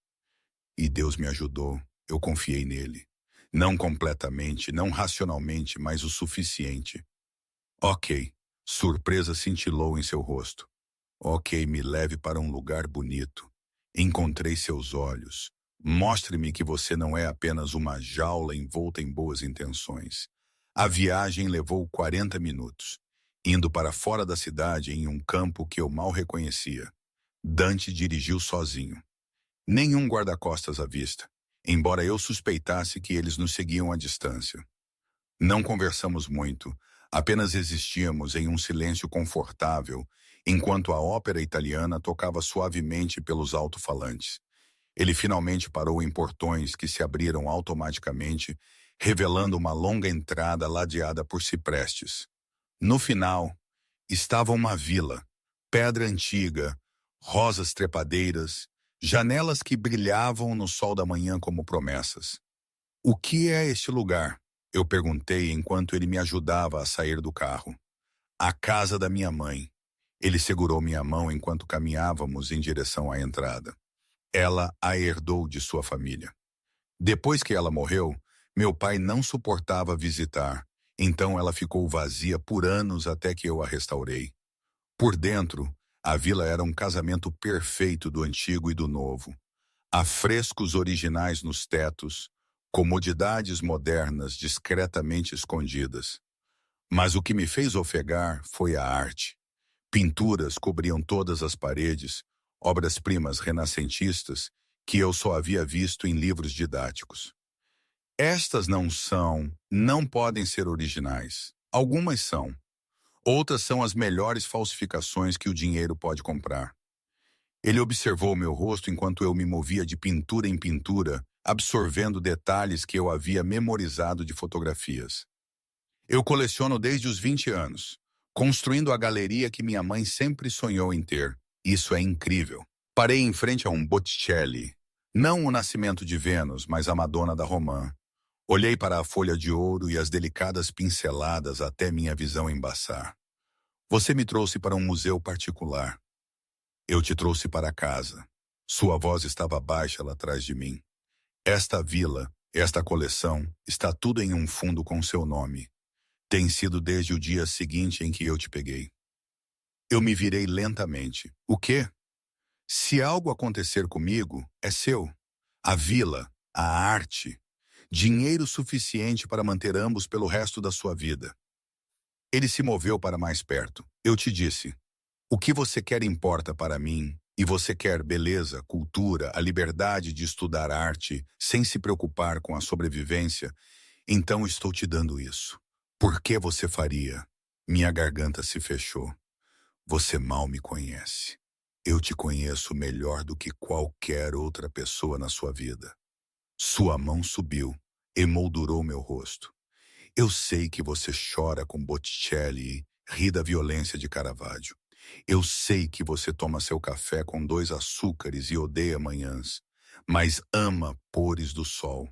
E Deus me ajudou, eu confiei nele. Não completamente, não racionalmente, mas o suficiente. Ok. Surpresa cintilou em seu rosto. Ok, me leve para um lugar bonito. Encontrei seus olhos. Mostre-me que você não é apenas uma jaula envolta em boas intenções. A viagem levou 40 minutos, indo para fora da cidade em um campo que eu mal reconhecia. Dante dirigiu sozinho. Nenhum guarda-costas à vista, embora eu suspeitasse que eles nos seguiam à distância. Não conversamos muito. Apenas existíamos em um silêncio confortável, enquanto a ópera italiana tocava suavemente pelos alto-falantes. Ele finalmente parou em portões que se abriram automaticamente, revelando uma longa entrada ladeada por ciprestes. No final, estava uma vila, pedra antiga, rosas trepadeiras, janelas que brilhavam no sol da manhã como promessas. O que é este lugar? Eu perguntei enquanto ele me ajudava a sair do carro. A casa da minha mãe. Ele segurou minha mão enquanto caminhávamos em direção à entrada. Ela a herdou de sua família. Depois que ela morreu, meu pai não suportava visitar, então ela ficou vazia por anos até que eu a restaurei. Por dentro, a vila era um casamento perfeito do antigo e do novo. Afrescos originais nos tetos, comodidades modernas discretamente escondidas. Mas o que me fez ofegar foi a arte. Pinturas cobriam todas as paredes, obras-primas renascentistas que eu só havia visto em livros didáticos. Estas não podem ser originais. Algumas são. Outras são as melhores falsificações que o dinheiro pode comprar. Ele observou meu rosto enquanto eu me movia de pintura em pintura, absorvendo detalhes que eu havia memorizado de fotografias. Eu coleciono desde os 20 anos, construindo a galeria que minha mãe sempre sonhou em ter. Isso é incrível. Parei em frente a um Botticelli. Não o Nascimento de Vênus, mas a Madonna da Romã. Olhei para a folha de ouro e as delicadas pinceladas até minha visão embaçar. Você me trouxe para um museu particular. Eu te trouxe para casa. Sua voz estava baixa lá atrás de mim. Esta vila, esta coleção, está tudo em um fundo com seu nome. Tem sido desde o dia seguinte em que eu te peguei. Eu me virei lentamente. O quê? Se algo acontecer comigo, é seu. A vila, a arte, dinheiro suficiente para manter ambos pelo resto da sua vida. Ele se moveu para mais perto. Eu te disse, o que você quer importa para mim, e você quer beleza, cultura, a liberdade de estudar arte, sem se preocupar com a sobrevivência, então estou te dando isso. Por que você faria? Minha garganta se fechou. Você mal me conhece. Eu te conheço melhor do que qualquer outra pessoa na sua vida. Sua mão subiu, emoldurou meu rosto. Eu sei que você chora com Botticelli e ri da violência de Caravaggio. Eu sei que você toma seu café com 2 açúcares e odeia manhãs, mas ama pores do sol.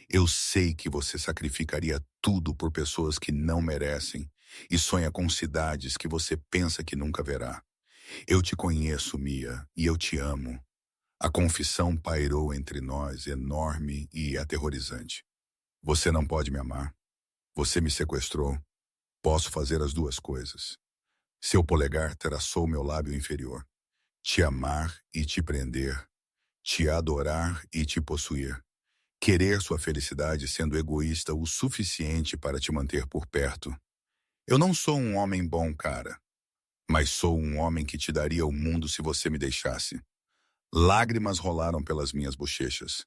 Eu sei que você sacrificaria tudo por pessoas que não merecem e sonha com cidades que você pensa que nunca verá. Eu te conheço, Mia, e eu te amo. A confissão pairou entre nós, enorme e aterrorizante. Você não pode me amar. Você me sequestrou. Posso fazer as duas coisas. Seu polegar traçou meu lábio inferior. Te amar e te prender. Te adorar e te possuir. Querer sua felicidade sendo egoísta o suficiente para te manter por perto. Eu não sou um homem bom, cara. Mas sou um homem que te daria o mundo se você me deixasse. Lágrimas rolaram pelas minhas bochechas.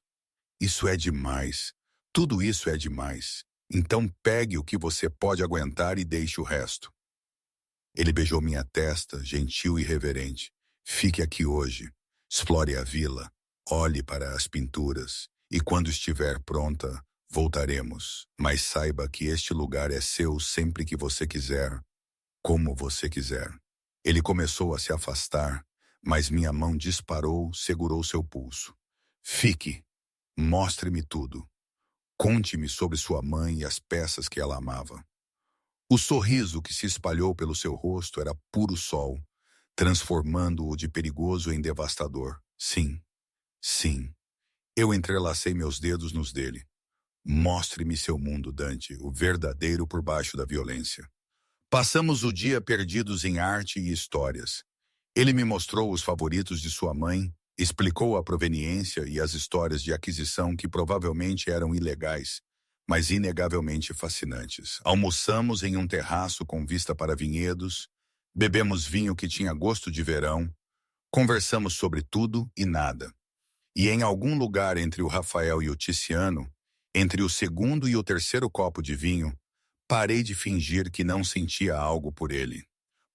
Isso é demais. Tudo isso é demais. Então pegue o que você pode aguentar e deixe o resto. Ele beijou minha testa, gentil e reverente. Fique aqui hoje. Explore a vila. Olhe para as pinturas. E quando estiver pronta, voltaremos. Mas saiba que este lugar é seu sempre que você quiser. Como você quiser. Ele começou a se afastar, mas minha mão disparou, segurou seu pulso. Fique. Mostre-me tudo. Conte-me sobre sua mãe e as peças que ela amava. O sorriso que se espalhou pelo seu rosto era puro sol, transformando-o de perigoso em devastador. Sim, sim. Eu entrelacei meus dedos nos dele. Mostre-me seu mundo, Dante, o verdadeiro por baixo da violência. Passamos o dia perdidos em arte e histórias. Ele me mostrou os favoritos de sua mãe, explicou a proveniência e as histórias de aquisição que provavelmente eram ilegais, mas inegavelmente fascinantes. Almoçamos em um terraço com vista para vinhedos, bebemos vinho que tinha gosto de verão, conversamos sobre tudo e nada. E em algum lugar entre o Rafael e o Tiziano, entre o segundo e o terceiro copo de vinho, parei de fingir que não sentia algo por ele.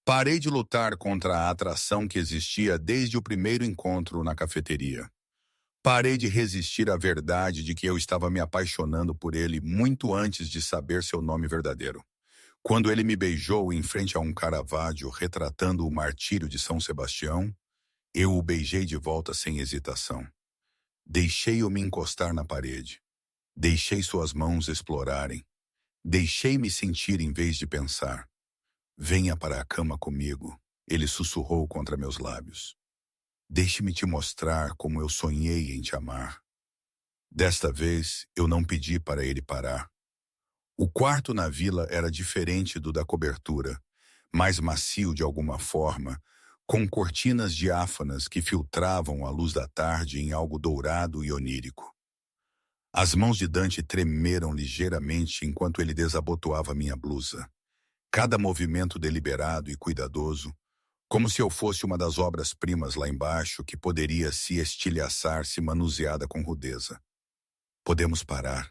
Parei de lutar contra a atração que existia desde o primeiro encontro na cafeteria. Parei de resistir à verdade de que eu estava me apaixonando por ele muito antes de saber seu nome verdadeiro. Quando ele me beijou em frente a um Caravaggio retratando o martírio de São Sebastião, eu o beijei de volta sem hesitação. Deixei-o me encostar na parede. Deixei suas mãos explorarem. Deixei-me sentir em vez de pensar. Venha para a cama comigo, ele sussurrou contra meus lábios. Deixe-me te mostrar como eu sonhei em te amar. Desta vez, eu não pedi para ele parar. O quarto na vila era diferente do da cobertura, mais macio de alguma forma, com cortinas diáfanas que filtravam a luz da tarde em algo dourado e onírico. As mãos de Dante tremeram ligeiramente enquanto ele desabotoava minha blusa. Cada movimento deliberado e cuidadoso, como se eu fosse uma das obras-primas lá embaixo que poderia se estilhaçar se manuseada com rudeza. Podemos parar,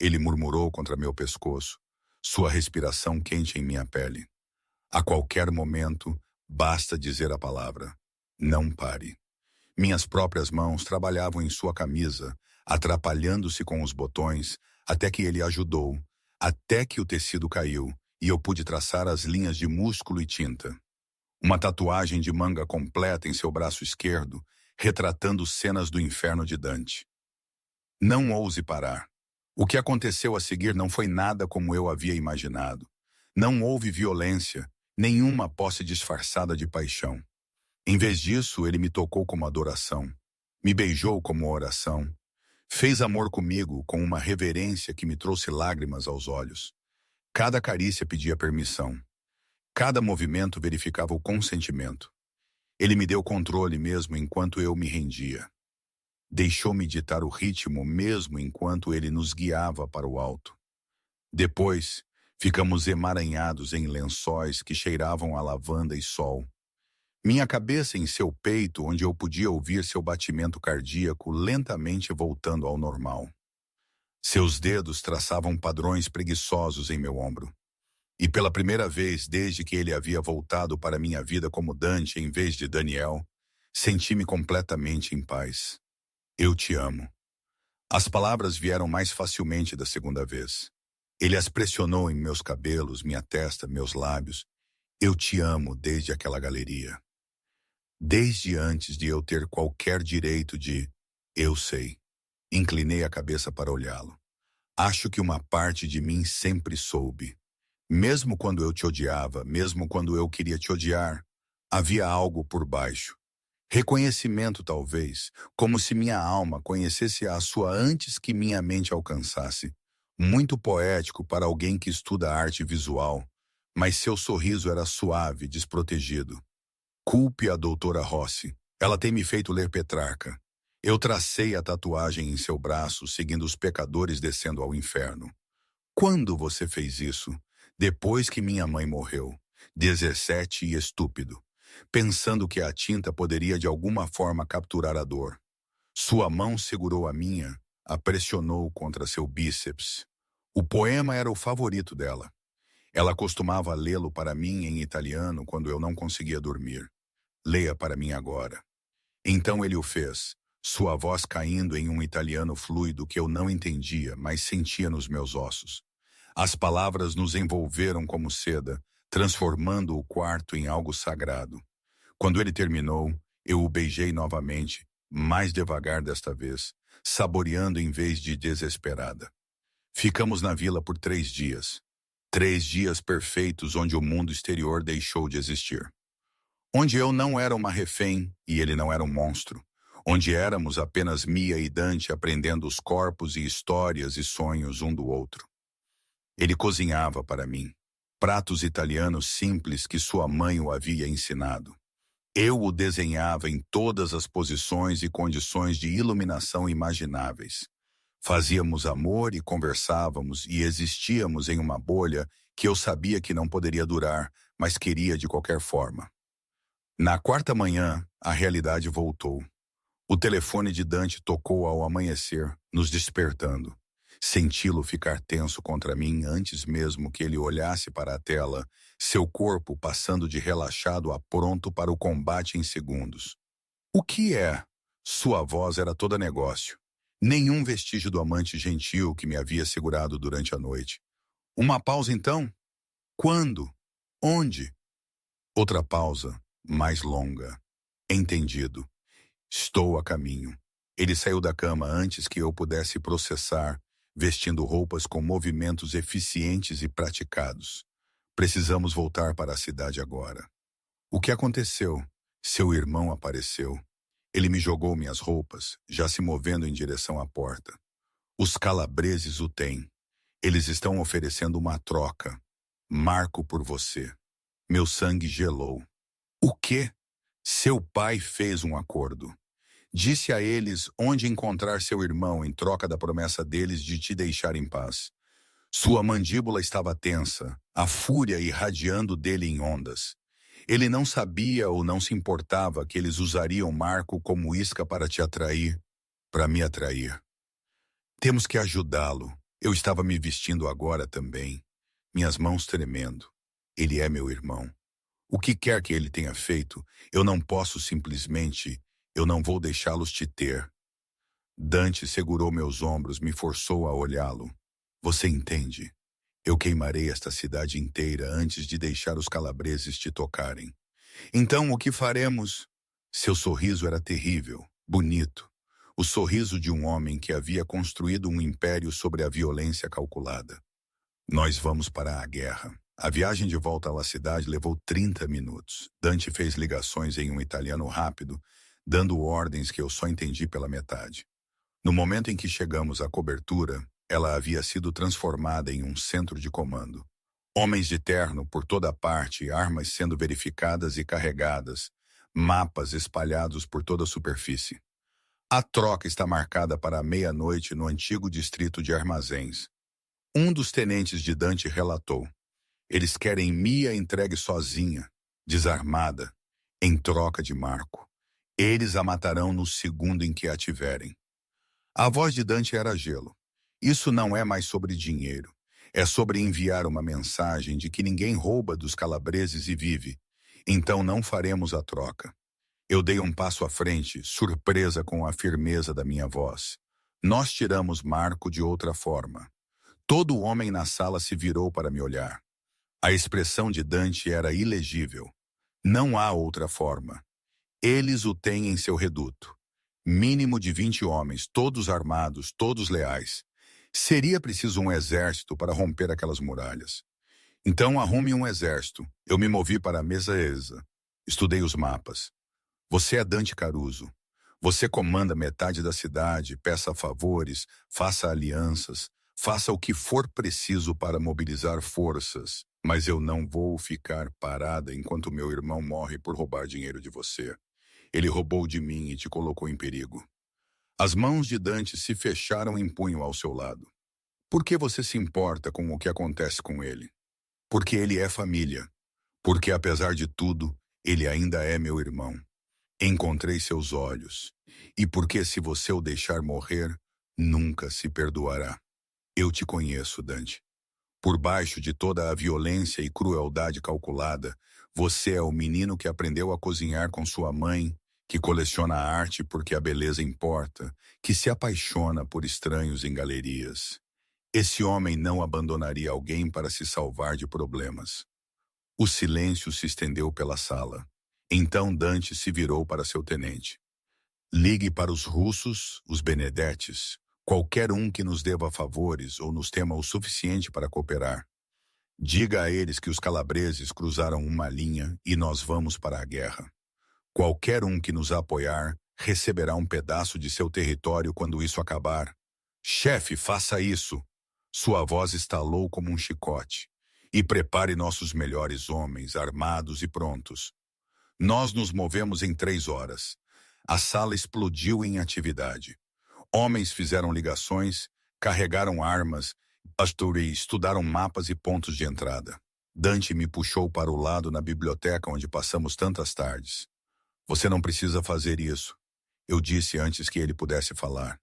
ele murmurou contra meu pescoço, sua respiração quente em minha pele. A qualquer momento, basta dizer a palavra. Não pare. Minhas próprias mãos trabalhavam em sua camisa, atrapalhando-se com os botões, até que ele ajudou, até que o tecido caiu, e eu pude traçar as linhas de músculo e tinta. Uma tatuagem de manga completa em seu braço esquerdo, retratando cenas do inferno de Dante. Não ouse parar. O que aconteceu a seguir não foi nada como eu havia imaginado. Não houve violência, nenhuma posse disfarçada de paixão. Em vez disso, ele me tocou como adoração, me beijou como oração, fez amor comigo com uma reverência que me trouxe lágrimas aos olhos. Cada carícia pedia permissão. Cada movimento verificava o consentimento. Ele me deu controle mesmo enquanto eu me rendia. Deixou-me ditar o ritmo mesmo enquanto ele nos guiava para o alto. Depois, ficamos emaranhados em lençóis que cheiravam a lavanda e sol. Minha cabeça em seu peito, onde eu podia ouvir seu batimento cardíaco lentamente voltando ao normal. Seus dedos traçavam padrões preguiçosos em meu ombro. E pela primeira vez desde que ele havia voltado para minha vida como Dante em vez de Daniel, senti-me completamente em paz. Eu te amo. As palavras vieram mais facilmente da segunda vez. Ele as pressionou em meus cabelos, minha testa, meus lábios. Eu te amo desde aquela galeria. Desde antes de eu ter qualquer direito de eu sei. Inclinei a cabeça para olhá-lo. Acho que uma parte de mim sempre soube. Mesmo quando eu te odiava, mesmo quando eu queria te odiar, havia algo por baixo. Reconhecimento, talvez, como se minha alma conhecesse a sua antes que minha mente alcançasse. Muito poético para alguém que estuda arte visual, mas seu sorriso era suave, desprotegido. Culpe a doutora Rossi. Ela tem me feito ler Petrarca. Eu tracei a tatuagem em seu braço, seguindo os pecadores descendo ao inferno. Quando você fez isso? Depois que minha mãe morreu. 17 e estúpido. Pensando que a tinta poderia de alguma forma capturar a dor. Sua mão segurou a minha, a pressionou contra seu bíceps. O poema era o favorito dela. Ela costumava lê-lo para mim em italiano quando eu não conseguia dormir. Leia para mim agora. Então ele o fez, sua voz caindo em um italiano fluido que eu não entendia, mas sentia nos meus ossos. As palavras nos envolveram como seda, transformando o quarto em algo sagrado. Quando ele terminou, eu o beijei novamente, mais devagar desta vez, saboreando em vez de desesperada. Ficamos na vila por 3 dias. 3 dias perfeitos onde o mundo exterior deixou de existir. Onde eu não era uma refém e ele não era um monstro. Onde éramos apenas Mia e Dante aprendendo os corpos e histórias e sonhos um do outro. Ele cozinhava para mim. Pratos italianos simples que sua mãe o havia ensinado. Eu o desenhava em todas as posições e condições de iluminação imagináveis. Fazíamos amor e conversávamos e existíamos em uma bolha que eu sabia que não poderia durar, mas queria de qualquer forma. Na 4ª manhã, a realidade voltou. O telefone de Dante tocou ao amanhecer, nos despertando. Senti-lo ficar tenso contra mim antes mesmo que ele olhasse para a tela, seu corpo passando de relaxado a pronto para o combate em segundos. O que é? Sua voz era toda negócio. Nenhum vestígio do amante gentil que me havia segurado durante a noite. Uma pausa então? Quando? Onde? Outra pausa, mais longa. Entendido. Estou a caminho. Ele saiu da cama antes que eu pudesse processar, vestindo roupas com movimentos eficientes e praticados. Precisamos voltar para a cidade agora. O que aconteceu? Seu irmão apareceu. Ele me jogou minhas roupas, já se movendo em direção à porta. Os calabreses o têm. Eles estão oferecendo uma troca. Marco por você. Meu sangue gelou. O quê? Seu pai fez um acordo. Disse a eles onde encontrar seu irmão em troca da promessa deles de te deixar em paz. Sua mandíbula estava tensa, a fúria irradiando dele em ondas. Ele não sabia ou não se importava que eles usariam Marco como isca para te atrair, para me atrair. Temos que ajudá-lo. Eu estava me vestindo agora também, minhas mãos tremendo. Ele é meu irmão. O que quer que ele tenha feito, eu não posso simplesmente... Eu não vou deixá-los te ter. Dante segurou meus ombros, me forçou a olhá-lo. Você entende? Eu queimarei esta cidade inteira antes de deixar os calabreses te tocarem. Então, o que faremos? Seu sorriso era terrível, bonito. o sorriso de um homem que havia construído um império sobre a violência calculada. Nós vamos para a guerra. A viagem de volta à cidade levou 30 minutos. Dante fez ligações em um italiano rápido, dando ordens que eu só entendi pela metade. No momento em que chegamos à cobertura, ela havia sido transformada em um centro de comando. Homens de terno por toda parte, armas sendo verificadas e carregadas, mapas espalhados por toda a superfície. A troca está marcada para a meia-noite no antigo distrito de armazéns. Um dos tenentes de Dante relatou: eles querem Mia entregue sozinha, desarmada, em troca de Marco. Eles a matarão no segundo em que a tiverem. A voz de Dante era gelo. Isso não é mais sobre dinheiro. É sobre enviar uma mensagem de que ninguém rouba dos calabreses e vive. Então não faremos a troca. Eu dei um passo à frente, surpresa com a firmeza da minha voz. Nós tiramos Marco de outra forma. Todo homem na sala se virou para me olhar. A expressão de Dante era ilegível. Não há outra forma. Eles o têm em seu reduto. Mínimo de 20 homens, todos armados, todos leais. Seria preciso um exército para romper aquelas muralhas. Então arrume um exército. Eu me movi para a mesa ESA. Estudei os mapas. Você é Dante Caruso. Você comanda metade da cidade, peça favores, faça alianças, faça o que for preciso para mobilizar forças. Mas eu não vou ficar parada enquanto meu irmão morre por roubar dinheiro de você. Ele roubou de mim e te colocou em perigo. As mãos de Dante se fecharam em punho ao seu lado. Por que você se importa com o que acontece com ele? Porque ele é família. Porque, apesar de tudo, ele ainda é meu irmão. Encontrei seus olhos. E porque se você o deixar morrer, nunca se perdoará. Eu te conheço, Dante. Por baixo de toda a violência e crueldade calculada, você é o menino que aprendeu a cozinhar com sua mãe, que coleciona arte porque a beleza importa, que se apaixona por estranhos em galerias. Esse homem não abandonaria alguém para se salvar de problemas. O silêncio se estendeu pela sala. Então Dante se virou para seu tenente. Ligue para os russos, os Benedetes, qualquer um que nos deva favores ou nos tema o suficiente para cooperar. Diga a eles que os calabreses cruzaram uma linha e nós vamos para a guerra. Qualquer um que nos apoiar receberá um pedaço de seu território quando isso acabar. Chefe, faça isso! Sua voz estalou como um chicote. E prepare nossos melhores homens, armados e prontos. Nós nos movemos em 3 horas. A sala explodiu em atividade. Homens fizeram ligações, carregaram armas, estudaram mapas e pontos de entrada. Dante me puxou para o lado na biblioteca onde passamos tantas tardes. Você não precisa fazer isso, eu disse antes que ele pudesse falar.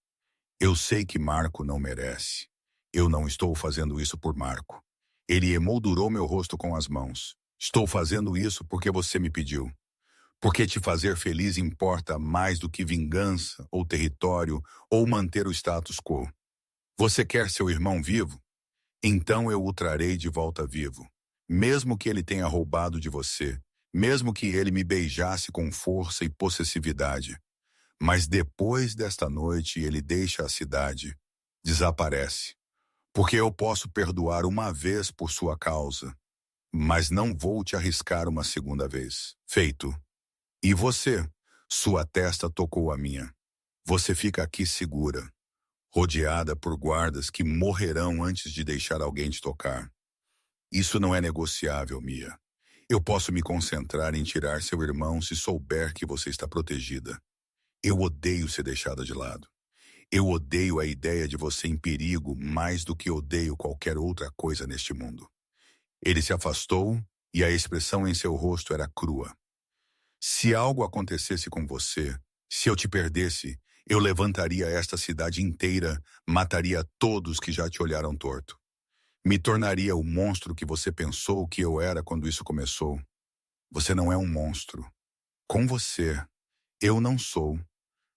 Eu sei que Marco não merece. Eu não estou fazendo isso por Marco. Ele emoldurou meu rosto com as mãos. Estou fazendo isso porque você me pediu. Porque te fazer feliz importa mais do que vingança, ou território, ou manter o status quo. Você quer seu irmão vivo? Então eu o trarei de volta vivo. Mesmo que ele tenha roubado de você, mesmo que ele me beijasse com força e possessividade. Mas depois desta noite ele deixa a cidade, desaparece. Porque eu posso perdoar uma vez por sua causa, mas não vou te arriscar uma segunda vez. Feito. E você? Sua testa tocou a minha. Você fica aqui segura, rodeada por guardas que morrerão antes de deixar alguém te tocar. Isso não é negociável, Mia. Eu posso me concentrar em tirar seu irmão se souber que você está protegida. Eu odeio ser deixada de lado. Eu odeio a ideia de você em perigo mais do que odeio qualquer outra coisa neste mundo. Ele se afastou e a expressão em seu rosto era crua. Se algo acontecesse com você, se eu te perdesse, eu levantaria esta cidade inteira, mataria todos que já te olharam torto. Me tornaria o monstro que você pensou que eu era quando isso começou. Você não é um monstro. Com você, eu não sou.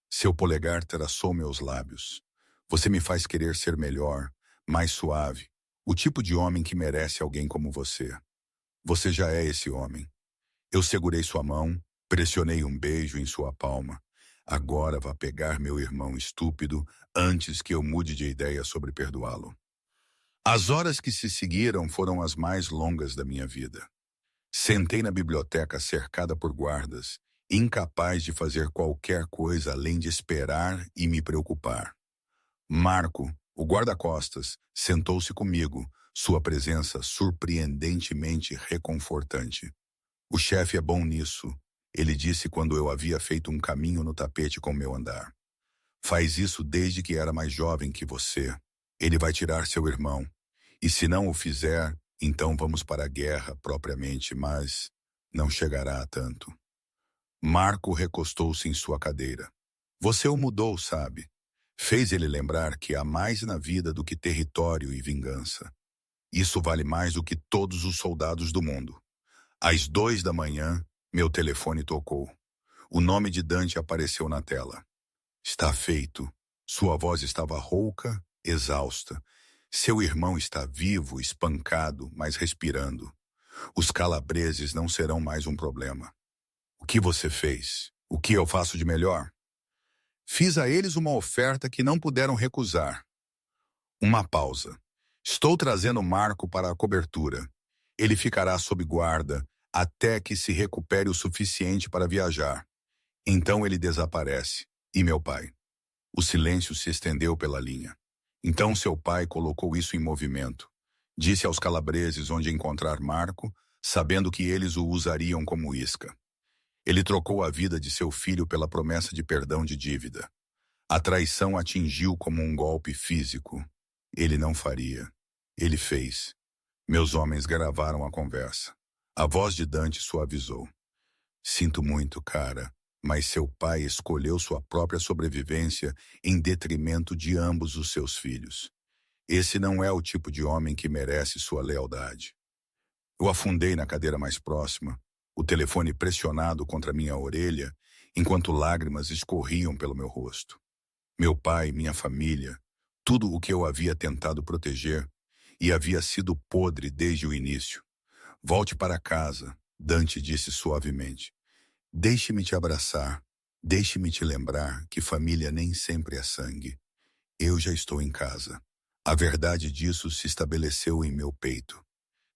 Seu polegar traçou meus lábios. Você me faz querer ser melhor, mais suave, o tipo de homem que merece alguém como você. Você já é esse homem. Eu segurei sua mão, pressionei um beijo em sua palma. Agora vá pegar meu irmão estúpido antes que eu mude de ideia sobre perdoá-lo. As horas que se seguiram foram as mais longas da minha vida. Sentei na biblioteca cercada por guardas, incapaz de fazer qualquer coisa além de esperar e me preocupar. Marco, o guarda-costas, sentou-se comigo, sua presença surpreendentemente reconfortante. O chefe é bom nisso, ele disse quando eu havia feito um caminho no tapete com meu andar. Faz isso desde que era mais jovem que você. Ele vai tirar seu irmão. E se não o fizer, então vamos para a guerra propriamente, mas não chegará a tanto. Marco recostou-se em sua cadeira. Você o mudou, sabe? Fez ele lembrar que há mais na vida do que território e vingança. Isso vale mais do que todos os soldados do mundo. Às 2 da manhã, meu telefone tocou. O nome de Dante apareceu na tela. Está feito. Sua voz estava rouca, exausta. Seu irmão está vivo, espancado, mas respirando. Os calabreses não serão mais um problema. O que você fez? O que eu faço de melhor? Fiz a eles uma oferta que não puderam recusar. Uma pausa. Estou trazendo Marco para a cobertura. Ele ficará sob guarda até que se recupere o suficiente para viajar. Então ele desaparece. E meu pai? O silêncio se estendeu pela linha. Então seu pai colocou isso em movimento. Disse aos calabreses onde encontrar Marco, sabendo que eles o usariam como isca. Ele trocou a vida de seu filho pela promessa de perdão de dívida. A traição atingiu como um golpe físico. Ele não faria. Ele fez. Meus homens gravaram a conversa. A voz de Dante suavizou. Sinto muito, cara, mas seu pai escolheu sua própria sobrevivência em detrimento de ambos os seus filhos. Esse não é o tipo de homem que merece sua lealdade. Eu afundei na cadeira mais próxima, o telefone pressionado contra minha orelha, enquanto lágrimas escorriam pelo meu rosto. Meu pai, minha família, tudo o que eu havia tentado proteger, e havia sido podre desde o início. Volte para casa, Dante disse suavemente. Deixe-me te abraçar, deixe-me te lembrar que família nem sempre é sangue. Eu já estou em casa. A verdade disso se estabeleceu em meu peito.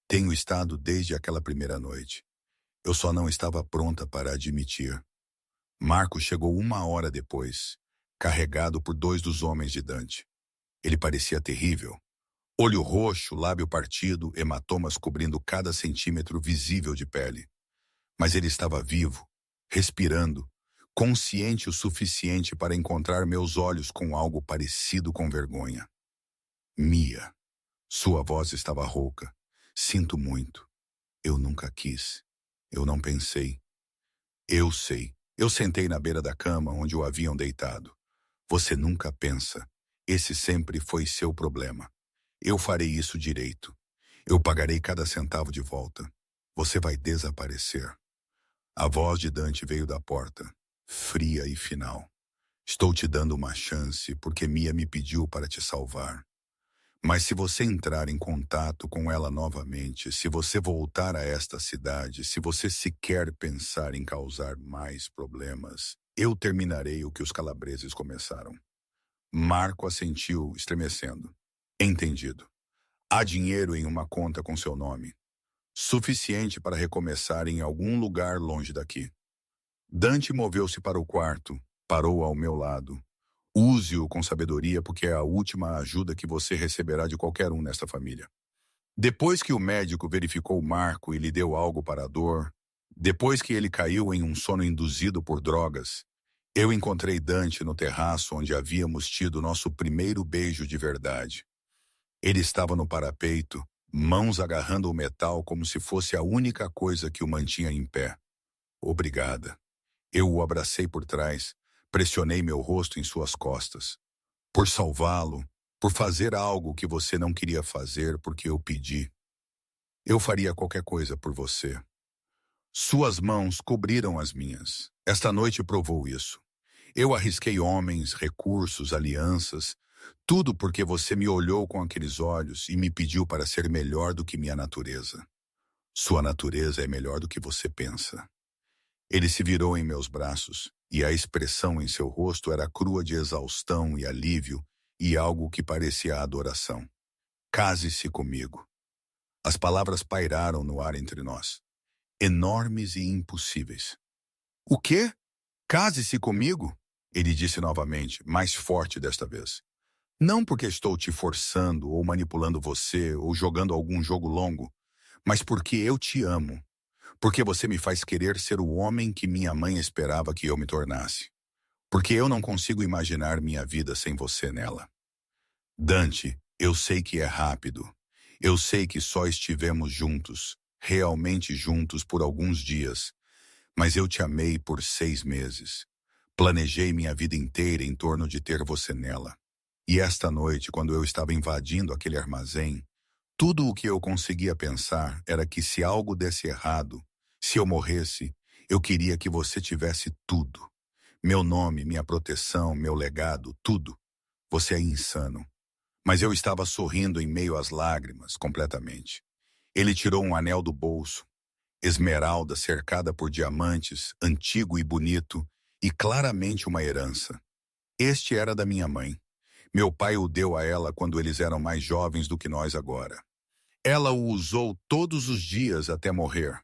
Tenho estado desde aquela primeira noite. Eu só não estava pronta para admitir. Marco chegou 1 hora depois, carregado por 2 dos homens de Dante. Ele parecia terrível. Olho roxo, lábio partido, hematomas cobrindo cada centímetro visível de pele. Mas ele estava vivo, respirando, consciente o suficiente para encontrar meus olhos com algo parecido com vergonha. Mia. Sua voz estava rouca. Sinto muito. Eu nunca quis. Eu não pensei. Eu sei. Eu sentei na beira da cama onde o haviam deitado. Você nunca pensa. Esse sempre foi seu problema. Eu farei isso direito. Eu pagarei cada centavo de volta. Você vai desaparecer. A voz de Dante veio da porta, fria e final. Estou te dando uma chance porque Mia me pediu para te salvar. Mas se você entrar em contato com ela novamente, se você voltar a esta cidade, se você sequer pensar em causar mais problemas, eu terminarei o que os calabreses começaram. Marco assentiu, estremecendo. Entendido. Há dinheiro em uma conta com seu nome. Suficiente para recomeçar em algum lugar longe daqui. Dante moveu-se para o quarto, parou ao meu lado. Use-o com sabedoria porque é a última ajuda que você receberá de qualquer um nesta família. Depois que o médico verificou Marco e lhe deu algo para a dor, depois que ele caiu em um sono induzido por drogas, eu encontrei Dante no terraço onde havíamos tido nosso primeiro beijo de verdade. Ele estava no parapeito, mãos agarrando o metal como se fosse a única coisa que o mantinha em pé. Obrigada. Eu o abracei por trás, pressionei meu rosto em suas costas. Por salvá-lo, por fazer algo que você não queria fazer porque eu pedi. Eu faria qualquer coisa por você. Suas mãos cobriram as minhas. Esta noite provou isso. Eu arrisquei homens, recursos, alianças, tudo porque você me olhou com aqueles olhos e me pediu para ser melhor do que minha natureza. Sua natureza é melhor do que você pensa. Ele se virou em meus braços, e a expressão em seu rosto era crua de exaustão e alívio, e algo que parecia adoração. Case-se comigo. As palavras pairaram no ar entre nós, enormes e impossíveis. O quê? Case-se comigo? Ele disse novamente, mais forte desta vez. Não porque estou te forçando ou manipulando você ou jogando algum jogo longo, mas porque eu te amo. Porque você me faz querer ser o homem que minha mãe esperava que eu me tornasse. Porque eu não consigo imaginar minha vida sem você nela. Dante, eu sei que é rápido. Eu sei que só estivemos juntos, realmente juntos por alguns dias, mas eu te amei por 6 meses. Planejei minha vida inteira em torno de ter você nela. E esta noite, quando eu estava invadindo aquele armazém, tudo o que eu conseguia pensar era que se algo desse errado, se eu morresse, eu queria que você tivesse tudo. Meu nome, minha proteção, meu legado, tudo. Você é insano. Mas eu estava sorrindo em meio às lágrimas, completamente. Ele tirou um anel do bolso, esmeralda cercada por diamantes, antigo e bonito, e claramente uma herança. Este era da minha mãe. Meu pai o deu a ela quando eles eram mais jovens do que nós agora. Ela o usou todos os dias até morrer.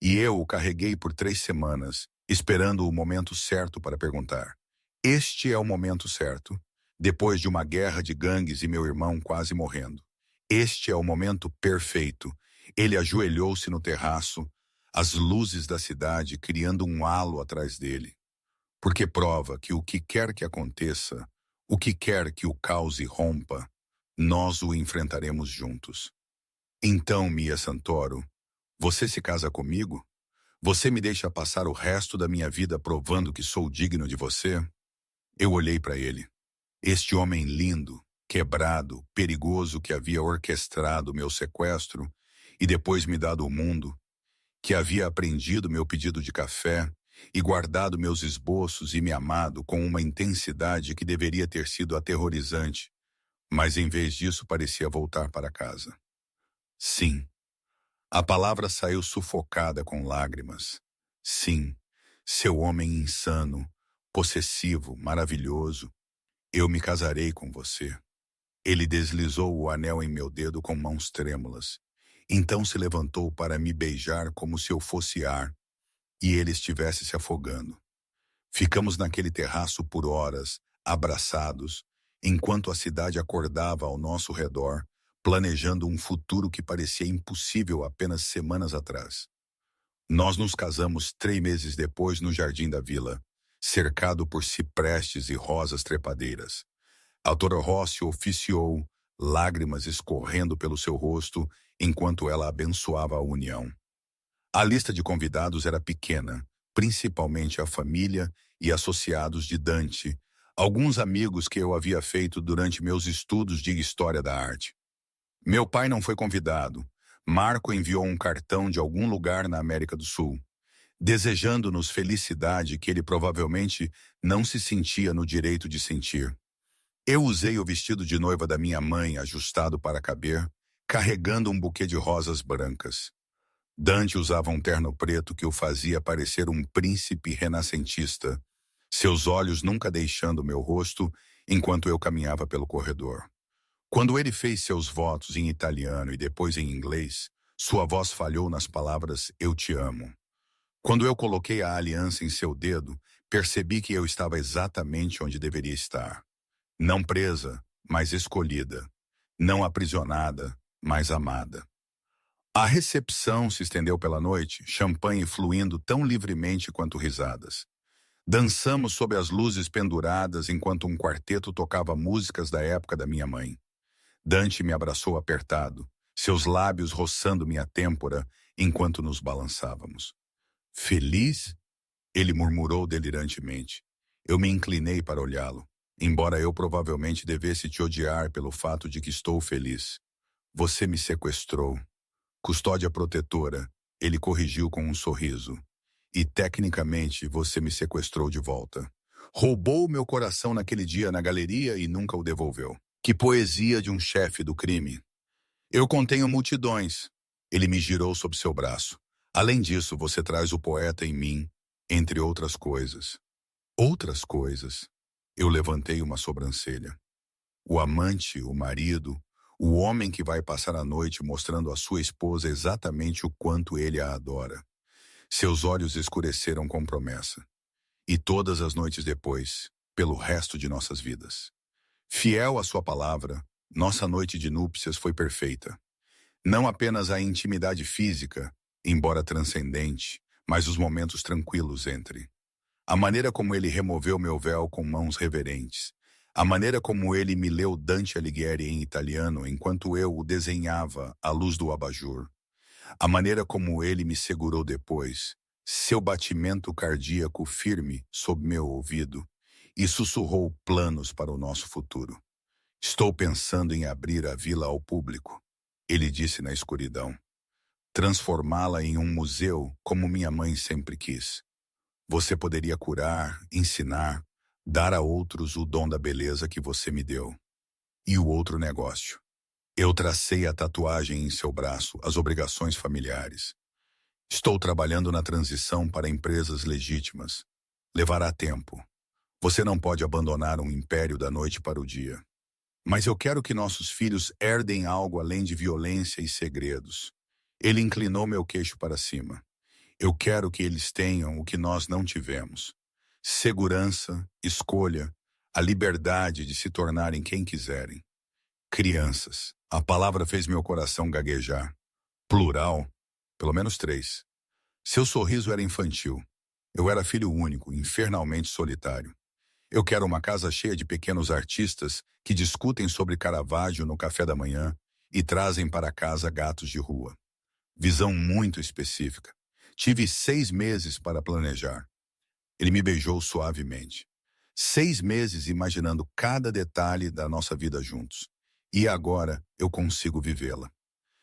E eu o carreguei por 3 semanas, esperando o momento certo para perguntar. Este é o momento certo, depois de uma guerra de gangues e meu irmão quase morrendo. Este é o momento perfeito. Ele ajoelhou-se no terraço, as luzes da cidade criando um halo atrás dele. Porque prova que o que quer que aconteça, o que quer que o cause rompa, nós o enfrentaremos juntos. Então, Mia Santoro, você se casa comigo? Você me deixa passar o resto da minha vida provando que sou digno de você? Eu olhei para ele. Este homem lindo, quebrado, perigoso que havia orquestrado meu sequestro e depois me dado o mundo, que havia aprendido meu pedido de café e guardado meus esboços e me amado com uma intensidade que deveria ter sido aterrorizante, mas em vez disso parecia voltar para casa. Sim. A palavra saiu sufocada com lágrimas. Sim, seu homem insano, possessivo, maravilhoso. Eu me casarei com você. Ele deslizou o anel em meu dedo com mãos trêmulas. Então se levantou para me beijar como se eu fosse ar, e ele estivesse se afogando. Ficamos naquele terraço por horas, abraçados, enquanto a cidade acordava ao nosso redor, planejando um futuro que parecia impossível apenas semanas atrás. Nós nos casamos 3 meses depois no jardim da vila, cercado por ciprestes e rosas trepadeiras. A Dra. Rossi oficiou, lágrimas escorrendo pelo seu rosto, enquanto ela abençoava a união. A lista de convidados era pequena, principalmente a família e associados de Dante, alguns amigos que eu havia feito durante meus estudos de História da Arte. Meu pai não foi convidado. Marco enviou um cartão de algum lugar na América do Sul, desejando-nos felicidade que ele provavelmente não se sentia no direito de sentir. Eu usei o vestido de noiva da minha mãe, ajustado para caber, carregando um buquê de rosas brancas. Dante usava um terno preto que o fazia parecer um príncipe renascentista, seus olhos nunca deixando meu rosto enquanto eu caminhava pelo corredor. Quando ele fez seus votos em italiano e depois em inglês, sua voz falhou nas palavras "eu te amo". Quando eu coloquei a aliança em seu dedo, percebi que eu estava exatamente onde deveria estar. Não presa, mas escolhida. Não aprisionada, mas amada. A recepção se estendeu pela noite, champanhe fluindo tão livremente quanto risadas. Dançamos sob as luzes penduradas enquanto um quarteto tocava músicas da época da minha mãe. Dante me abraçou apertado, seus lábios roçando minha têmpora enquanto nos balançávamos. Feliz? Ele murmurou delirantemente. Eu me inclinei para olhá-lo, embora eu provavelmente devesse te odiar pelo fato de que estou feliz. Você me sequestrou. Custódia protetora, ele corrigiu com um sorriso. E tecnicamente você me sequestrou de volta. Roubou meu coração naquele dia na galeria e nunca o devolveu. Que poesia de um chefe do crime. Eu contenho multidões. Ele me girou sob seu braço. Além disso, você traz o poeta em mim. entre outras coisas. Outras coisas. Eu levantei uma sobrancelha. O amante, o marido, o homem que vai passar a noite mostrando à sua esposa exatamente o quanto ele a adora. Seus olhos escureceram com promessa. E todas as noites depois, pelo resto de nossas vidas. Fiel à sua palavra, nossa noite de núpcias foi perfeita. Não apenas a intimidade física, embora transcendente, mas os momentos tranquilos entre. A maneira como ele removeu meu véu com mãos reverentes. A maneira como ele me leu Dante Alighieri em italiano enquanto eu o desenhava à luz do abajur. A maneira como ele me segurou depois, seu batimento cardíaco firme sob meu ouvido, e sussurrou planos para o nosso futuro. Estou pensando em abrir a vila ao público, ele disse na escuridão. Transformá-la em um museu como minha mãe sempre quis. Você poderia curar, ensinar, dar a outros o dom da beleza que você me deu. E o outro negócio. Eu tracei a tatuagem em seu braço, as obrigações familiares. Estou trabalhando na transição para empresas legítimas. Levará tempo. Você não pode abandonar um império da noite para o dia. Mas eu quero que nossos filhos herdem algo além de violência e segredos. Ele inclinou meu queixo para cima. Eu quero que eles tenham o que nós não tivemos. Segurança, escolha, a liberdade de se tornarem quem quiserem. Crianças. A palavra fez meu coração gaguejar. Plural. Pelo menos 3. Seu sorriso era infantil. Eu era filho único, infernalmente solitário. Eu quero uma casa cheia de pequenos artistas que discutem sobre Caravaggio no café da manhã e trazem para casa gatos de rua. Visão muito específica. Tive 6 meses para planejar. Ele me beijou suavemente. 6 meses imaginando cada detalhe da nossa vida juntos. E agora eu consigo vivê-la.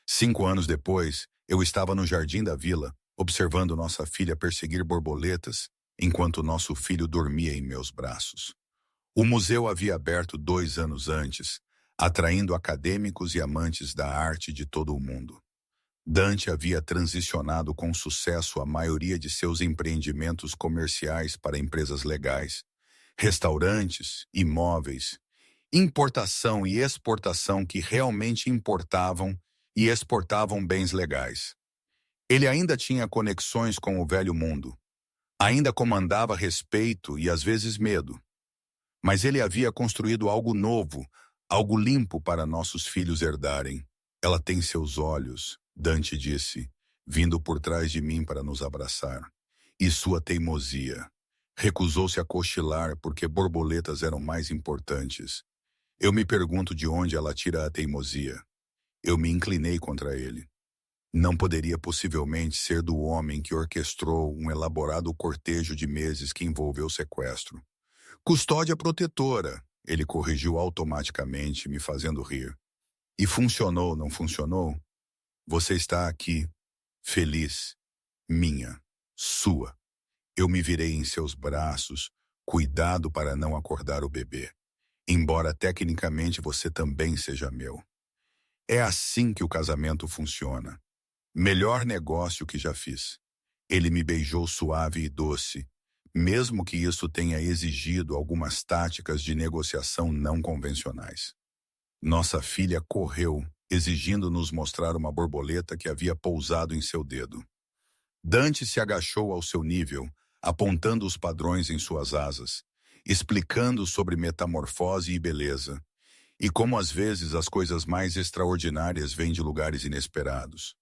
5 anos depois, eu estava no jardim da vila, observando nossa filha perseguir borboletas, enquanto nosso filho dormia em meus braços. O museu havia aberto 2 anos antes, atraindo acadêmicos e amantes da arte de todo o mundo. Dante havia transicionado com sucesso a maioria de seus empreendimentos comerciais para empresas legais, restaurantes, imóveis, importação e exportação que realmente importavam e exportavam bens legais. Ele ainda tinha conexões com o velho mundo, ainda comandava respeito e às vezes medo. Mas ele havia construído algo novo, algo limpo para nossos filhos herdarem. Ela tem seus olhos, Dante disse, vindo por trás de mim para nos abraçar. E sua teimosia. Recusou-se a cochilar porque borboletas eram mais importantes. Eu me pergunto de onde ela tira a teimosia. Eu me inclinei contra ele. Não poderia possivelmente ser do homem que orquestrou um elaborado cortejo de meses que envolveu sequestro. Custódia protetora, ele corrigiu automaticamente, me fazendo rir. E funcionou, não funcionou? Você está aqui, feliz, minha, sua. Eu me virei em seus braços, cuidado para não acordar o bebê. Embora tecnicamente você também seja meu. É assim que o casamento funciona. Melhor negócio que já fiz. Ele me beijou suave e doce, mesmo que isso tenha exigido algumas táticas de negociação não convencionais. Nossa filha correu, exigindo nos mostrar uma borboleta que havia pousado em seu dedo. Dante se agachou ao seu nível, apontando os padrões em suas asas, explicando sobre metamorfose e beleza, e como às vezes as coisas mais extraordinárias vêm de lugares inesperados.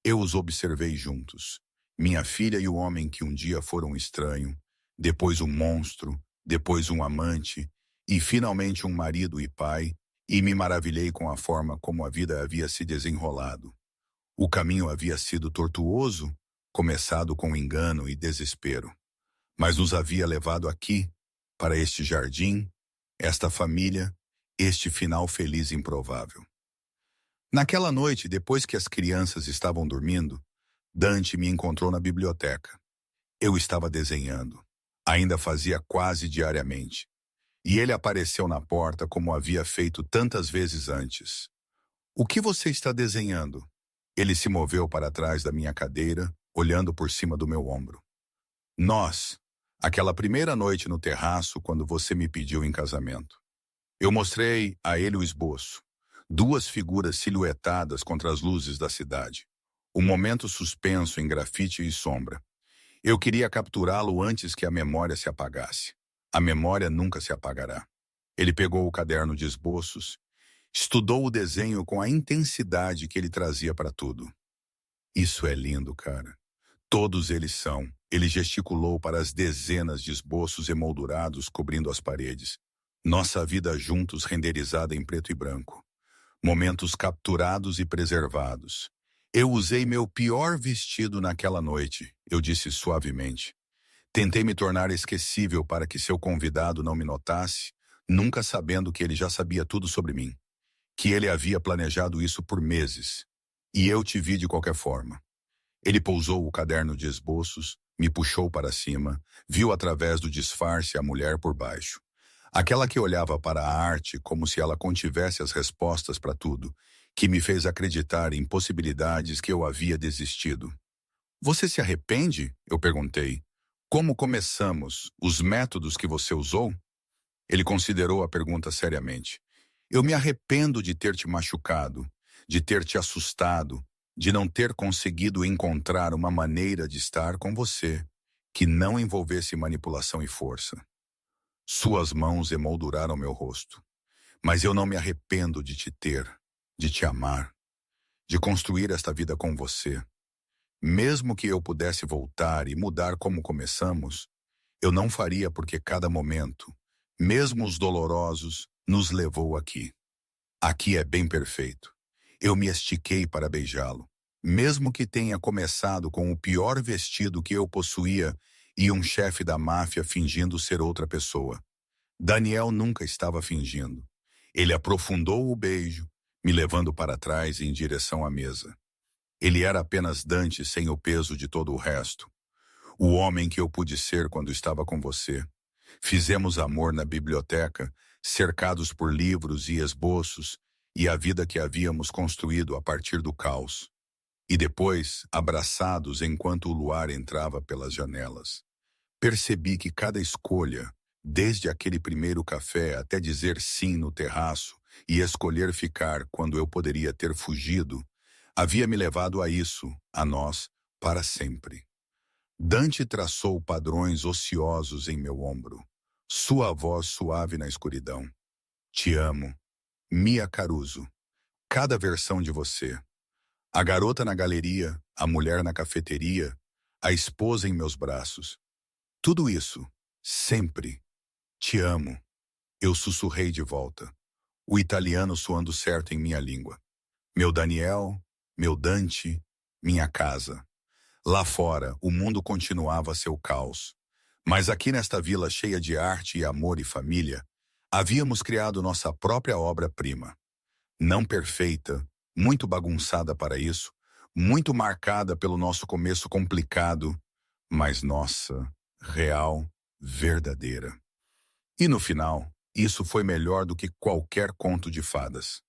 Eu os observei juntos, minha filha e o homem que um dia fora um estranho, depois um monstro, depois um amante, e finalmente um marido e pai, e me maravilhei com a forma como a vida havia se desenrolado. O caminho havia sido tortuoso, começado com engano e desespero, mas nos havia levado aqui, para este jardim, esta família, este final feliz e improvável. Naquela noite, depois que as crianças estavam dormindo, Dante me encontrou na biblioteca. Eu estava desenhando. Ainda fazia quase diariamente. E ele apareceu na porta como havia feito tantas vezes antes. O que você está desenhando? Ele se moveu para trás da minha cadeira, olhando por cima do meu ombro. Nós, aquela primeira noite no terraço quando você me pediu em casamento. Eu mostrei a ele o esboço. Duas figuras silhuetadas contra as luzes da cidade. Um momento suspenso em grafite e sombra. Eu queria capturá-lo antes que a memória se apagasse. A memória nunca se apagará. Ele pegou o caderno de esboços, estudou o desenho com a intensidade que ele trazia para tudo. Isso é lindo, cara. Todos eles são. Ele gesticulou para as dezenas de esboços emoldurados cobrindo as paredes. Nossa vida juntos renderizada em preto e branco. Momentos capturados e preservados. Eu usei meu pior vestido naquela noite, eu disse suavemente. Tentei me tornar esquecível para que seu convidado não me notasse, nunca sabendo que ele já sabia tudo sobre mim. Que ele havia planejado isso por meses. E eu te vi de qualquer forma. Ele pousou o caderno de esboços, me puxou para cima, viu através do disfarce a mulher por baixo. Aquela que olhava para a arte como se ela contivesse as respostas para tudo, que me fez acreditar em possibilidades que eu havia desistido. Você se arrepende? Eu perguntei. Como começamos? Os métodos que você usou? Ele considerou a pergunta seriamente. Eu me arrependo de ter te machucado, de ter te assustado, de não ter conseguido encontrar uma maneira de estar com você que não envolvesse manipulação e força. Suas mãos emolduraram meu rosto. Mas eu não me arrependo de te ter, de te amar, de construir esta vida com você. Mesmo que eu pudesse voltar e mudar como começamos, eu não faria porque cada momento, mesmo os dolorosos, nos levou aqui. Aqui é bem perfeito. Eu me estiquei para beijá-lo, mesmo que tenha começado com o pior vestido que eu possuía e um chefe da máfia fingindo ser outra pessoa. Daniel nunca estava fingindo. Ele aprofundou o beijo, me levando para trás em direção à mesa. Ele era apenas Dante sem o peso de todo o resto. O homem que eu pude ser quando estava com você. Fizemos amor na biblioteca, cercados por livros e esboços, e a vida que havíamos construído a partir do caos. E depois, abraçados enquanto o luar entrava pelas janelas. Percebi que cada escolha, desde aquele primeiro café até dizer sim no terraço e escolher ficar quando eu poderia ter fugido, havia me levado a isso, a nós, para sempre. Dante traçou padrões ociosos em meu ombro. Sua voz suave na escuridão. Te amo. Mia Caruso. Cada versão de você. A garota na galeria, a mulher na cafeteria, a esposa em meus braços. Tudo isso, sempre. Te amo. Eu sussurrei de volta. O italiano soando certo em minha língua. Meu Daniel, meu Dante, minha casa. Lá fora, o mundo continuava seu caos. Mas aqui nesta vila cheia de arte e amor e família, havíamos criado nossa própria obra-prima. Não perfeita, muito bagunçada para isso, muito marcada pelo nosso começo complicado, mas nossa, real, verdadeira. E no final, isso foi melhor do que qualquer conto de fadas.